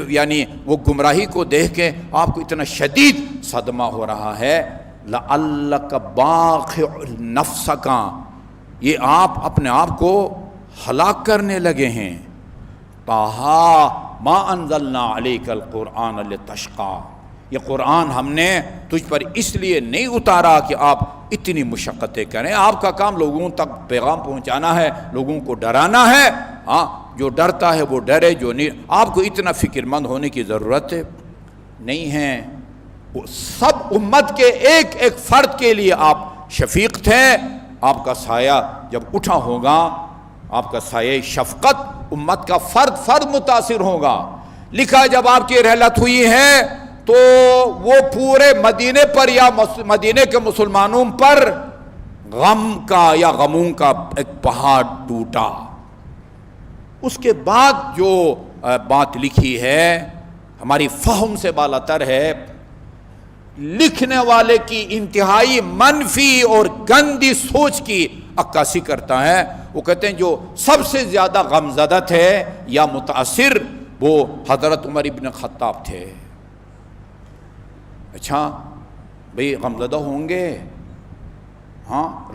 یعنی وہ گمراہی کو دیکھ کے آپ کو اتنا شدید صدمہ ہو رہا ہے، لعلک باخع نفسک، یہ آپ اپنے آپ کو ہلاک کرنے لگے ہیں۔ طٰہٰ ما انزلنا علیک القرآن لتشقیٰ، یہ قرآن ہم نے تجھ پر اس لیے نہیں اتارا کہ آپ اتنی مشقتیں کریں، آپ کا کام لوگوں تک پیغام پہنچانا ہے، لوگوں کو ڈرانا ہے۔ جو ڈرتا ہے وہ ڈرے، جو نہیں، آپ کو اتنا فکر مند ہونے کی ضرورت نہیں ہے۔ سب امت کے ایک ایک فرد کے لیے آپ شفیق تھے، آپ کا سایہ جب اٹھا ہوگا، آپ کا سایہ شفقت امت کا فرد متاثر ہوگا۔ لکھا جب آپ کی رحلت ہوئی ہے تو وہ پورے مدینے پر یا مدینے کے مسلمانوں پر غم کا یا غموں کا ایک پہاڑ ٹوٹا۔ اس کے بعد جو بات لکھی ہے ہماری فہم سے بالاتر ہے، لکھنے والے کی انتہائی منفی اور گندی سوچ کی عکاسی کرتا ہے۔ وہ کہتے ہیں جو سب سے زیادہ غمزدہ تھے یا متاثر وہ حضرت عمر ابن خطاب تھے۔ اچھا بھئی غمزدہ ہوں گے،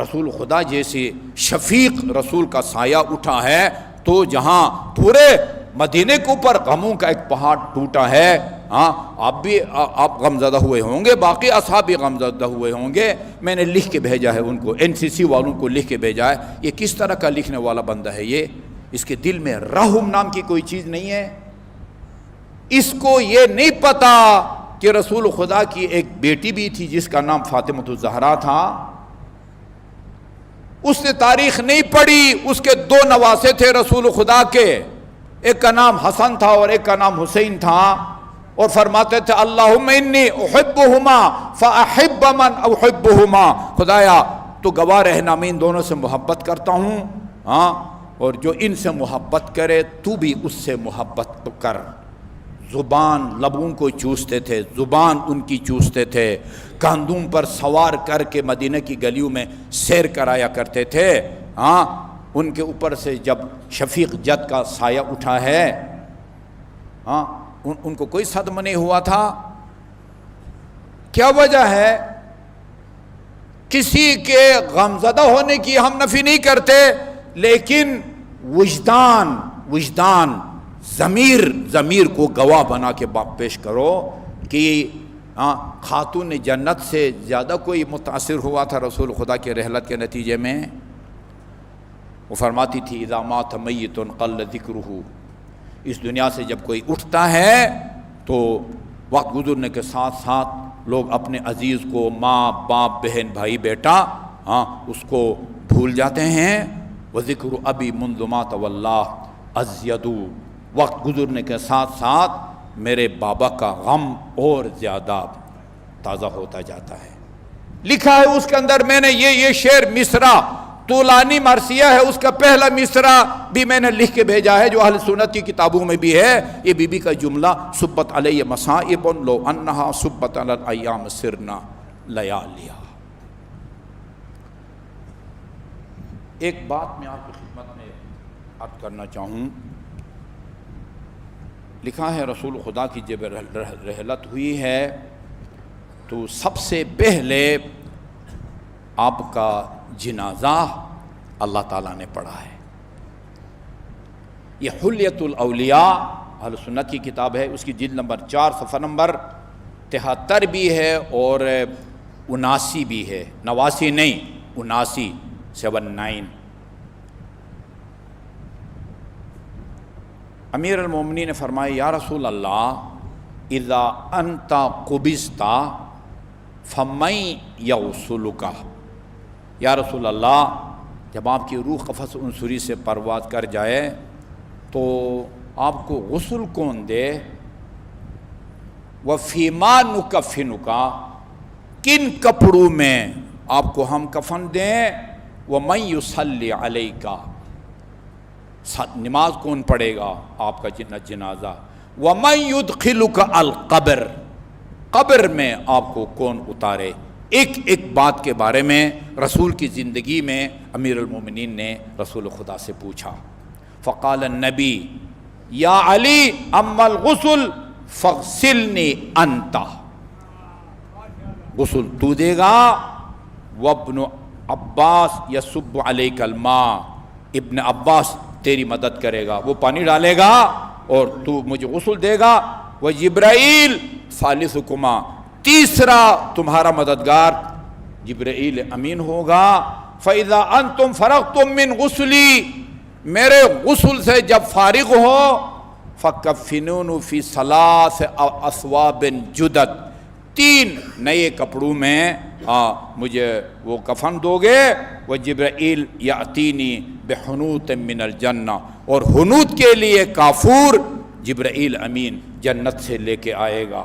رسول خدا جیسے شفیق رسول کا سایہ اٹھا ہے، تو جہاں پورے مدینے کے اوپر غموں کا ایک پہاڑ ٹوٹا ہے، آپ غمزدہ ہوئے ہوں گے، باقی اصحاب بھی غمزدہ ہوئے ہوں گے۔ میں نے لکھ کے بھیجا ہے ان کو، NCC والوں کو لکھ کے بھیجا ہے۔ یہ کس طرح کا لکھنے والا بندہ ہے یہ؟ اس کے دل میں رحم نام کی کوئی چیز نہیں ہے، اس کو یہ نہیں پتا کہ رسول خدا کی ایک بیٹی بھی تھی جس کا نام فاطمہ الزہرا تھا، اس نے تاریخ نہیں پڑھی، اس کے 2 نواسے تھے رسول خدا کے، ایک کا نام حسن تھا اور ایک کا نام حسین تھا، اور فرماتے تھے اللہم انی احبہما فاحب من احبہما، خدایا تو گواہ رہنا میں ان دونوں سے محبت کرتا ہوں، اور جو ان سے محبت کرے تو بھی اس سے محبت کر۔ زبان لبوں کو چوستے تھے، زبان ان کی چوستے تھے، گندم پر سوار کر کے مدینہ کی گلیوں میں سیر کرایا کرتے تھے۔ ہاں، ان کے اوپر سے جب شفیق جد کا سایہ اٹھا ہے، ہاں، ان کو کوئی صدمہ نہیں ہوا تھا۔ کیا وجہ ہے؟ کسی کے غمزدہ ہونے کی ہم نفی نہیں کرتے، لیکن وجدان ضمیر کو گواہ بنا کے پیش کرو کہ خاتون جنت سے زیادہ کوئی متاثر ہوا تھا رسول خدا کے رحلت کے نتیجے میں؟ وہ فرماتی تھی اذا مات میت قل ذکرہ، اس دنیا سے جب کوئی اٹھتا ہے تو وقت گزرنے کے ساتھ ساتھ لوگ اپنے عزیز کو، ماں باپ بہن بھائی بیٹا، اس کو بھول جاتے ہیں۔ وذکر ابی منذ مات واللہ ازید، وقت گزرنے کے ساتھ ساتھ میرے بابا کا غم اور زیادہ تازہ ہوتا جاتا ہے۔ لکھا ہے اس کے اندر، میں نے یہ شعر مصرع طولانی مرثیہ ہے، اس کا پہلا مصرع بھی میں نے لکھ کے بھیجا ہے جو اہل سنت کی کتابوں میں بھی ہے۔ یہ بی بی کا جملہ، صبت علیہ مصائب لو انہا صبت علی الایام سرنا لیالیا۔ ایک بات میں آپ کی خدمت میں عرض کرنا چاہوں، لکھا ہے رسول خدا کی جب رحلت ہوئی ہے تو سب سے پہلے آپ کا جنازہ اللہ تعالیٰ نے پڑھا ہے۔ یہ حلیت الاولیاء اہل سنت کی کتاب ہے، اس کی جلد نمبر 4 صفحہ نمبر 73 بھی ہے اور 79 بھی ہے، 89 نہیں 79 79۔ امیر المومنین نے فرمایا یا رسول اللہ اذا انت قبضت فمن یغسلک، یا رسول اللہ جب آپ کی روح قفس عنصری سے پرواز کر جائے تو آپ کو غسل کون دے؟ وفیما نکفنک، کن کپڑوں میں آپ کو ہم کفن دیں؟ ومن یصلی علیک، نماز کون پڑھے گا آپ کا جنازہ؟ ومن یدخلک القبر، قبر میں آپ کو کون اتارے؟ ایک ایک بات کے بارے میں رسول کی زندگی میں امیر المومنین نے رسول خدا سے پوچھا۔ فقال النبی یا علی اما الغسل فاغسلنی انت، غسل تو دے گا، وابن عباس یصب علیک الماء، ابن عباس تیری مدد کرے گا، وہ پانی ڈالے گا اور تو مجھے غسل دے گا۔ وجبرائیل ثالثکما، تیسرا تمہارا مددگار جبرائیل امین ہوگا۔ فَإِذَا أَنْتُمْ فَرَغْتُمْ مِنْ غُسْلِي، میرے غسل سے جب فارغ ہو، فَكَفِّنُونُ فِي ثَلَاثِ أَثْوَابٍ جُدَدٍ، 3 نئے کپڑوں میں مجھے وہ کفن دو گے۔ وَجِبْرَئِيلُ يَأْتِينِي بِحُنُوطٍ مِّنَ الْجَنَّةِ، اور حنوط کے لیے کافور جبرائیل امین جنت سے لے کے آئے گا۔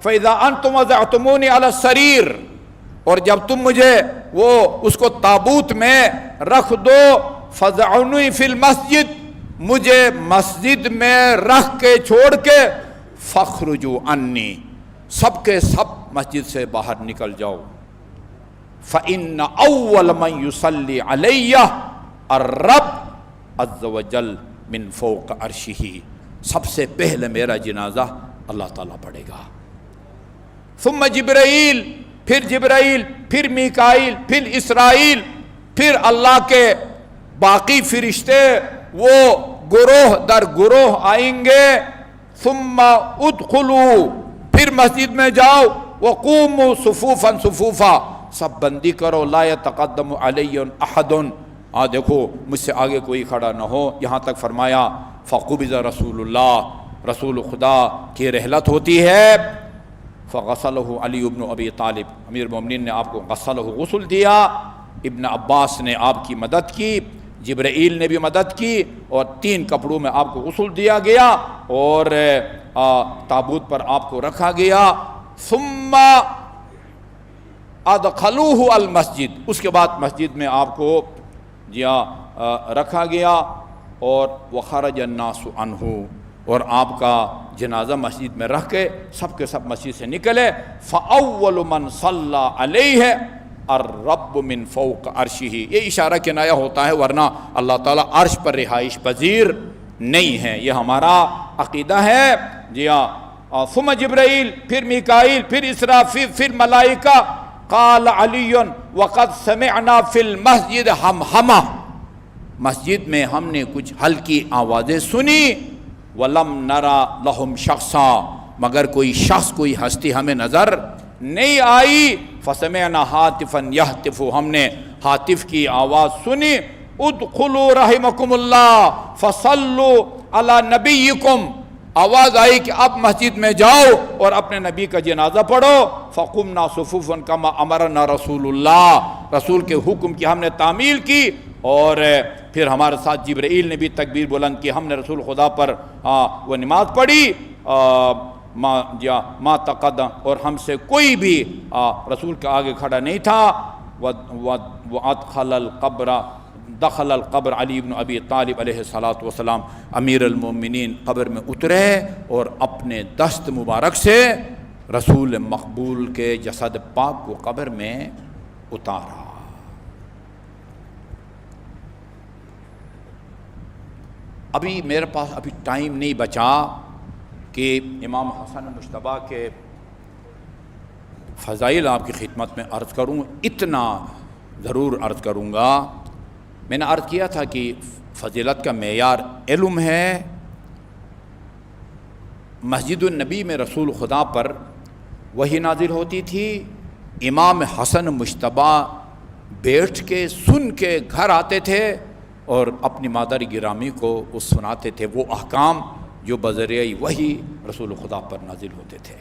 فَإِذَا أَنْتُمْ وَضَعْتُمُونِي عَلَى السَّرِيرِ، اور جب تم مجھے وہ اس کو تابوت میں رکھ دو، فَضَعُونِي فِي الْمَسْجِدِ، مجھے مسجد میں رکھ کے چھوڑ کے، فَاخْرُجُوا عَنِّي، سب کے سب مسجد سے باہر نکل جاؤ۔ فَإِنَّ أَوَّلَ مَنْ يُصَلِّي عَلَيَّ الرَّبُّ عَزَّ وَجَلَّ مِنْ فَوْقِ عَرْشِهِ، سب سے پہلے میرا جنازہ اللہ تعالیٰ پڑھے گا۔ ثم جبرائیل، پھر جبرائیل، پھر میکائیل، پھر اسرائیل، پھر اللہ کے باقی فرشتے وہ گروہ در گروہ آئیں گے۔ ثم ادخلوا، پھر مسجد میں جاؤ، وقوموا صفوفا صفوفا، سب بندی کرو، لا يتقدم علی احد، دیکھو مجھ سے آگے کوئی کھڑا نہ ہو، یہاں تک فرمایا فقبض رسول اللہ، رسول خدا کی رحلت ہوتی ہے۔ فغسلہ علی ابن ابی طالب، امیر المومنین نے آپ کو غسلہ غسل دیا، ابن عباس نے آپ کی مدد کی، جبرائیل نے بھی مدد کی، اور 3 کپڑوں میں آپ کو غسل دیا گیا اور تابوت پر آپ کو رکھا گیا۔ ثم ادخلوہ المسجد، اس کے بعد مسجد میں آپ کو رکھا گیا، اور وخرج الناس عنہ، اور آپ کا جنازہ مسجد میں رکھ کے سب کے سب مسجد سے نکلے. فَأَوَّلُ مَنْ صَلَّى عَلَيْهِ الرب من فوق عرشہ. یہ اشارہ کنایہ ہوتا ہے، ورنہ اللہ تعالیٰ عرش پر رہائش پذیر نہیں ہے. یہ ہمارا عقیدہ ہے. جی ہاں. ثم جبرائیل، پھر میکائیل، پھر اسرافیل، پھر ملائکہ. قال علی وقد سمعنا فی المسجد ہمہمہ. مسجد میں ہم نے کچھ ہلکی آوازیں سنی. ولم نرى لهم شخصا، مگر کوئی شخص، کوئی ہستی ہمیں نظر نہیں آئی. فسمعنا ہاتفا یہتف، ہم نے ہاتف کی آواز سنی. ادخلوا رحمکم اللہ فصلوا علی نبیکم. آواز آئی کہ اب مسجد میں جاؤ اور اپنے نبی کا جنازہ پڑھو. فقمنا صفوفا کما امرنا رسول اللہ، رسول کے حکم کی ہم نے تعمیل کی. اور پھر ہمارے ساتھ جبرائیل نے بھی تکبیر بلند کی. ہم نے رسول خدا پر وہ نماز پڑھی. ما تقدم، اور ہم سے کوئی بھی رسول کے آگے کھڑا نہیں تھا. دخل القبر علی بن ابی طالب علیہ السلام، امیر المومنین قبر میں اترے اور اپنے دست مبارک سے رسول مقبول کے جسد پاک کو قبر میں اتارا. ابھی میرے پاس ابھی ٹائم نہیں بچا کہ امام حسن مجتبیٰ کے فضائل آپ کی خدمت میں عرض کروں. اتنا ضرور عرض کروں گا. میں نے عرض کیا تھا کہ فضیلت کا معیار علم ہے. مسجد النبی میں رسول خدا پر وحی نازل ہوتی تھی. امام حسن مجتبیٰ بیٹھ کے سن کے گھر آتے تھے اور اپنی مادر گرامی کو وہ سناتے تھے وہ احکام جو بذریعہ وحی رسول خدا پر نازل ہوتے تھے.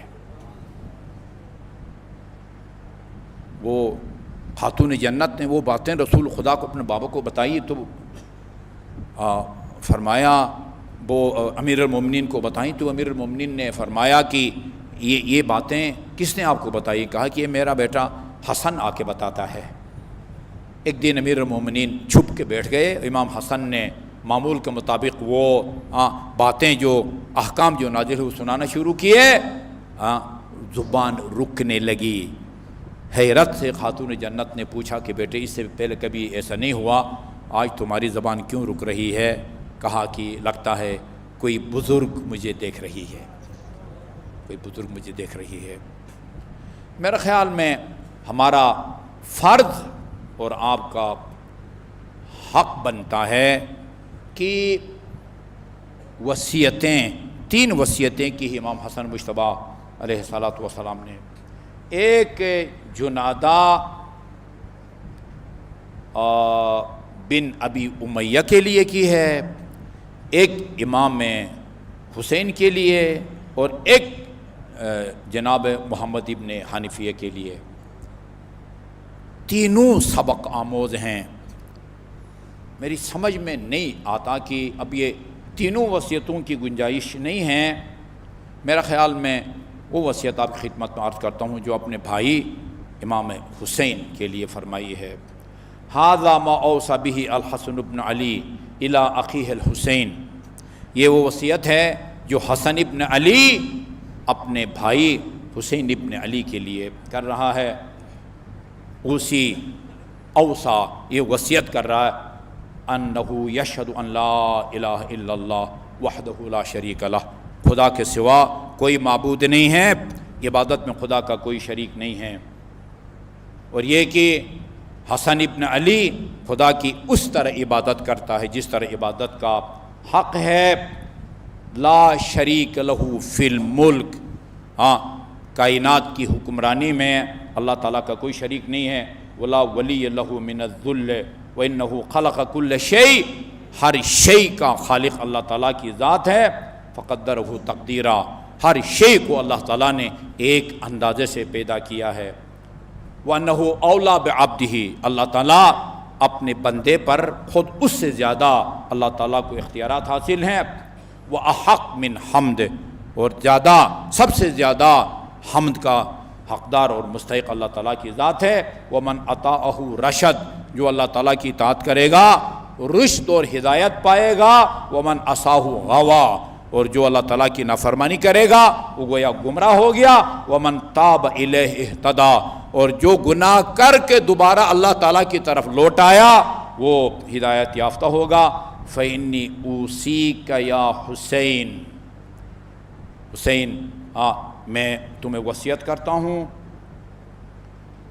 وہ خاتون جنت نے وہ باتیں رسول خدا کو اپنے بابا کو بتائی تو فرمایا، وہ امیر المومنین کو بتائیں تو امیر المومنین نے فرمایا کہ یہ باتیں کس نے آپ کو بتائی؟ کہا کہ یہ میرا بیٹا حسن آ کے بتاتا ہے. ایک دن امیر المومنین چھپ کے بیٹھ گئے. امام حسن نے معمول کے مطابق وہ باتیں جو احکام جو نازل ہوئے سنانا شروع کیے. زبان رکنے لگی. حیرت سے خاتون جنت نے پوچھا کہ بیٹے اس سے پہلے کبھی ایسا نہیں ہوا، آج تمہاری زبان کیوں رک رہی ہے؟ کہا کہ لگتا ہے کوئی بزرگ مجھے دیکھ رہی ہے، کوئی بزرگ مجھے دیکھ رہی ہے. میرے خیال میں ہمارا فرض اور آپ کا حق بنتا ہے کہ وصیتیں، 3 وصیتیں کی امام حسن مجتبیٰ علیہ السلام نے. ایک جنادہ بن ابی امیہ کے لیے کی ہے، ایک امام حسین کے لیے، اور ایک جناب محمد ابن حنیفیہ کے لیے. تینوں سبق آموز ہیں. میری سمجھ میں نہیں آتا کہ اب یہ تینوں وصیتوں کی گنجائش نہیں ہے. میرا خیال میں وہ وصیت آپ کی خدمت میں عرض کرتا ہوں جو اپنے بھائی امام حسین کے لیے فرمائی ہے. ھذا ما اوصى به الحسن بن علی الی اخیہ الحسین. یہ وہ وصیت ہے جو حسن ابن علی اپنے بھائی حسین ابن علی کے لیے کر رہا ہے. اوصى یہ وصیت کر رہا ہے انہ یشہد ان لا الہ الا اللہ وحدہ لا شریک لہ، خدا کے سوا کوئی معبود نہیں ہے، عبادت میں خدا کا کوئی شریک نہیں ہے. اور یہ کہ حسن ابن علی خدا کی اس طرح عبادت کرتا ہے جس طرح عبادت کا حق ہے. لا شریک لہ فی الملک، کائنات کی حکمرانی میں اللہ تعالیٰ کا کوئی شریک نہیں ہے. ولا ولی لہ من الذل وانہ خلق کل شیء، ہر شیء کا خالق اللہ تعالیٰ کی ذات ہے. فقدرہ تقدیرا، ہر شیء کو اللہ تعالیٰ نے ایک اندازے سے پیدا کیا ہے. وَأَنَّهُ أَوْلَى بِعَبْدِهِ، اللہ تعالیٰ اپنے بندے پر خود اس سے زیادہ اللہ تعالیٰ کو اختیارات حاصل ہیں. وَأَحَقُّ مِنْ حَمْدِ، اور زیادہ سب سے زیادہ حمد کا حقدار اور مستحق اللہ تعالیٰ کی ذات ہے. وَمَنْ أَطَاعَهُ رَشَدَ، جو اللہ تعالیٰ کی اطاعت کرے گا رشد اور ہدایت پائے گا. وَمَنْ عَصَاهُ غَوَىٰ، اور جو اللہ تعالیٰ کی نافرمانی کرے گا وہ گویا گمراہ ہو گیا۔ وَمَن تَابَ إِلَيْهِ اهْتَدَىٰ، اور جو گناہ کر کے دوبارہ اللہ تعالیٰ کی طرف لوٹ آیا وہ ہدایت یافتہ ہوگا۔ فَإِنِّي أُوصِيكَ يَا حسین، حسین میں تمہیں وصیت کرتا ہوں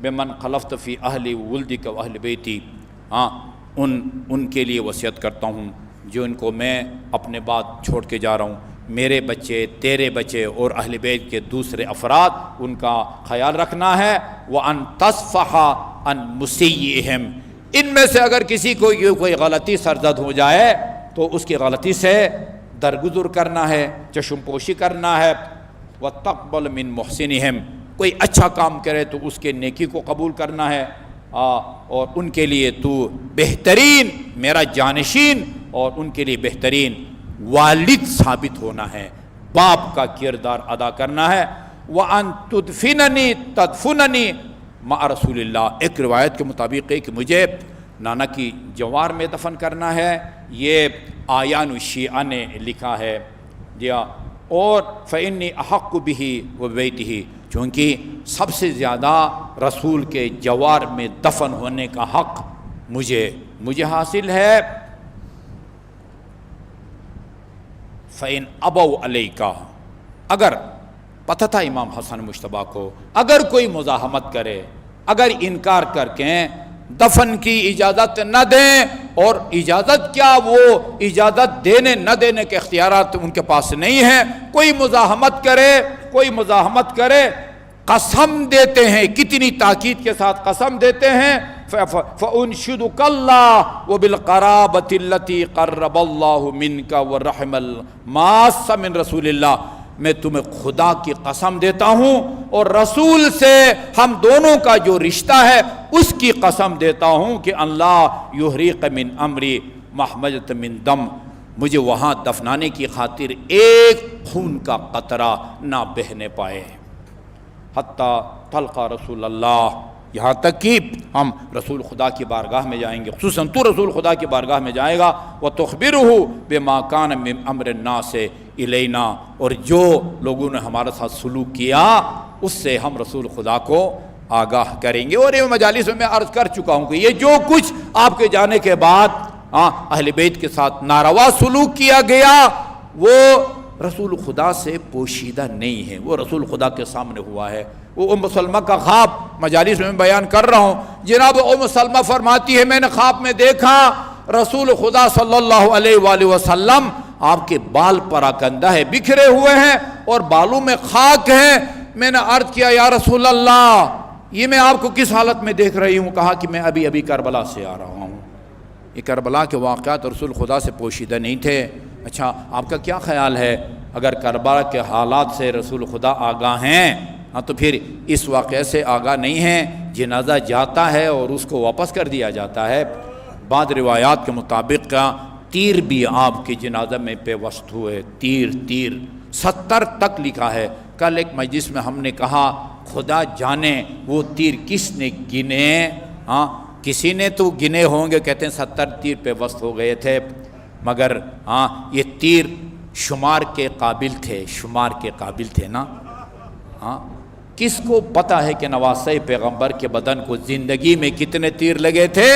بِمَنْ خَلَفْتَ فِي أَهْلِ وُلْدِكَ وَأَهْلِ بَيْتِي، ان کے لیے وصیت کرتا ہوں جو ان کو میں اپنے بعد چھوڑ کے جا رہا ہوں، میرے بچے، تیرے بچے اور اہل بیت کے دوسرے افراد، ان کا خیال رکھنا ہے۔ وَأَن تَصْفَحَ عَن مُسِيِّئِهِمْ، ان میں سے اگر کسی کو یہ کوئی غلطی سرزد ہو جائے تو اس کی غلطی سے درگزر کرنا ہے، چشم پوشی کرنا ہے۔ وَتَقْبَلْ مِن مُحْسِنِهِمْ، کوئی اچھا کام کرے تو اس کے نیکی کو قبول کرنا ہے، اور ان کے لیے تو بہترین میرا جانشین اور ان کے لیے بہترین والد ثابت ہونا ہے، باپ کا کردار ادا کرنا ہے۔ وَأَن تُدْفِنَنِي تَدْفُنَنِي مع رسول اللہ، ایک روایت کے مطابق ہے کہ مجھے نانا کی جوار میں دفن کرنا ہے، یہ آیان الشیعہ نے لکھا ہے جی ہاں۔ اور فإني أحق به وبيته، چونکہ سب سے زیادہ رسول کے جوار میں دفن ہونے کا حق مجھے حاصل ہے۔ فإن أبوا عليك، اگر پتہ تھا امام حسن مجتبیٰ کو اگر کوئی مزاحمت کرے، اگر انکار کر کے دفن کی اجازت نہ دیں، اور اجازت کیا وہ اجازت دینے نہ دینے کے اختیارات ان کے پاس نہیں ہیں، کوئی مزاحمت کرے قسم دیتے ہیں، کتنی تاکید کے ساتھ قسم دیتے ہیں، فَأُنْشِدُكَ اللَّهُ وَبِالْقَرَابَةِ الَّتِي قَرَّبَ اللَّهُ مِنْكَ وَالرَّحْمَ الْمَاسَّ مِنْ رسول اللہ، میں تمہیں خدا کی قسم دیتا ہوں اور رسول سے ہم دونوں کا جو رشتہ ہے اس کی قسم دیتا ہوں کہ اللہ یحریق من امری محمجت من دم، مجھے وہاں دفنانے کی خاطر ایک خون کا قطرہ نہ بہنے پائے، حتیٰ تلقى رسول اللہ، یہاں تک کہ ہم رسول خدا کی بارگاہ میں جائیں گے، خصوصاً تو رسول خدا کی بارگاہ میں جائے گا۔ وَتُخْبِرُهُ بِمَا كَانَ مِنْ أَمْرِ النَّاسِ إِلَيْنَا، اور جو لوگوں نے ہمارے ساتھ سلوک کیا اس سے ہم رسول خدا کو آگاہ کریں گے۔ اور یہ مجالس میں عرض کر چکا ہوں کہ یہ جو کچھ آپ کے جانے کے بعد اہل بیت کے ساتھ ناروا سلوک کیا گیا وہ رسول خدا سے پوشیدہ نہیں ہے، وہ رسول خدا کے سامنے ہوا ہے۔ وہ ام سلمہ کا خواب مجالس میں بیان کر رہا ہوں، جناب ام سلمہ فرماتی ہے میں نے خواب میں دیکھا رسول خدا صلی اللہ علیہ وآلہ وسلم، آپ کے بال پراکندہ ہے، بکھرے ہوئے ہیں اور بالوں میں خاک ہے۔ میں نے عرض کیا یا رسول اللہ یہ میں آپ کو کس حالت میں دیکھ رہی ہوں؟ کہا کہ میں ابھی کربلا سے آ رہا ہوں۔ یہ کربلا کے واقعات رسول خدا سے پوشیدہ نہیں تھے۔ اچھا آپ کا کیا خیال ہے اگر کربلا کے حالات سے رسول خدا آگاہ ہیں تو پھر اس واقعے سے آگاہ نہیں ہیں؟ جنازہ جاتا ہے اور اس کو واپس کر دیا جاتا ہے۔ بعض روایات کے مطابق تیر بھی آپ کے جنازہ میں پیوست ہوئے، تیر 70 تک لکھا ہے۔ کل ایک مجلس میں ہم نے کہا خدا جانے وہ تیر کس نے گنے، کسی نے تو گنے ہوں گے، کہتے ہیں 70 تیر پیوست ہو گئے تھے، مگر یہ تیر شمار کے قابل تھے نا۔ کس کو پتا ہے کہ نواسہ پیغمبر کے بدن کو زندگی میں کتنے تیر لگے تھے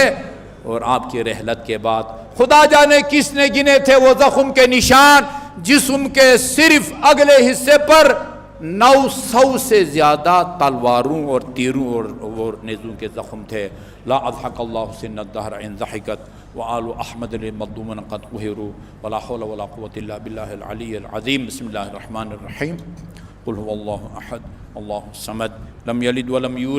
اور آپ کی رحلت کے بعد خدا جانے کس نے گنے تھے وہ زخم کے نشان، جسم کے صرف اگلے حصے پر 900 سے زیادہ تلواروں اور تیروں اور نیزوں کے زخم تھے۔ لا اضحک اللہ سن الدہر ان ضحکت وآل احمد المظلومون قد قہروا ولا حول ولا قوة الا باللہ العلی العظیم۔ بسم اللہ الرحمن الرحیم۔ قل هو اللہ احد اللہ الصمد لم یلد ولم یولد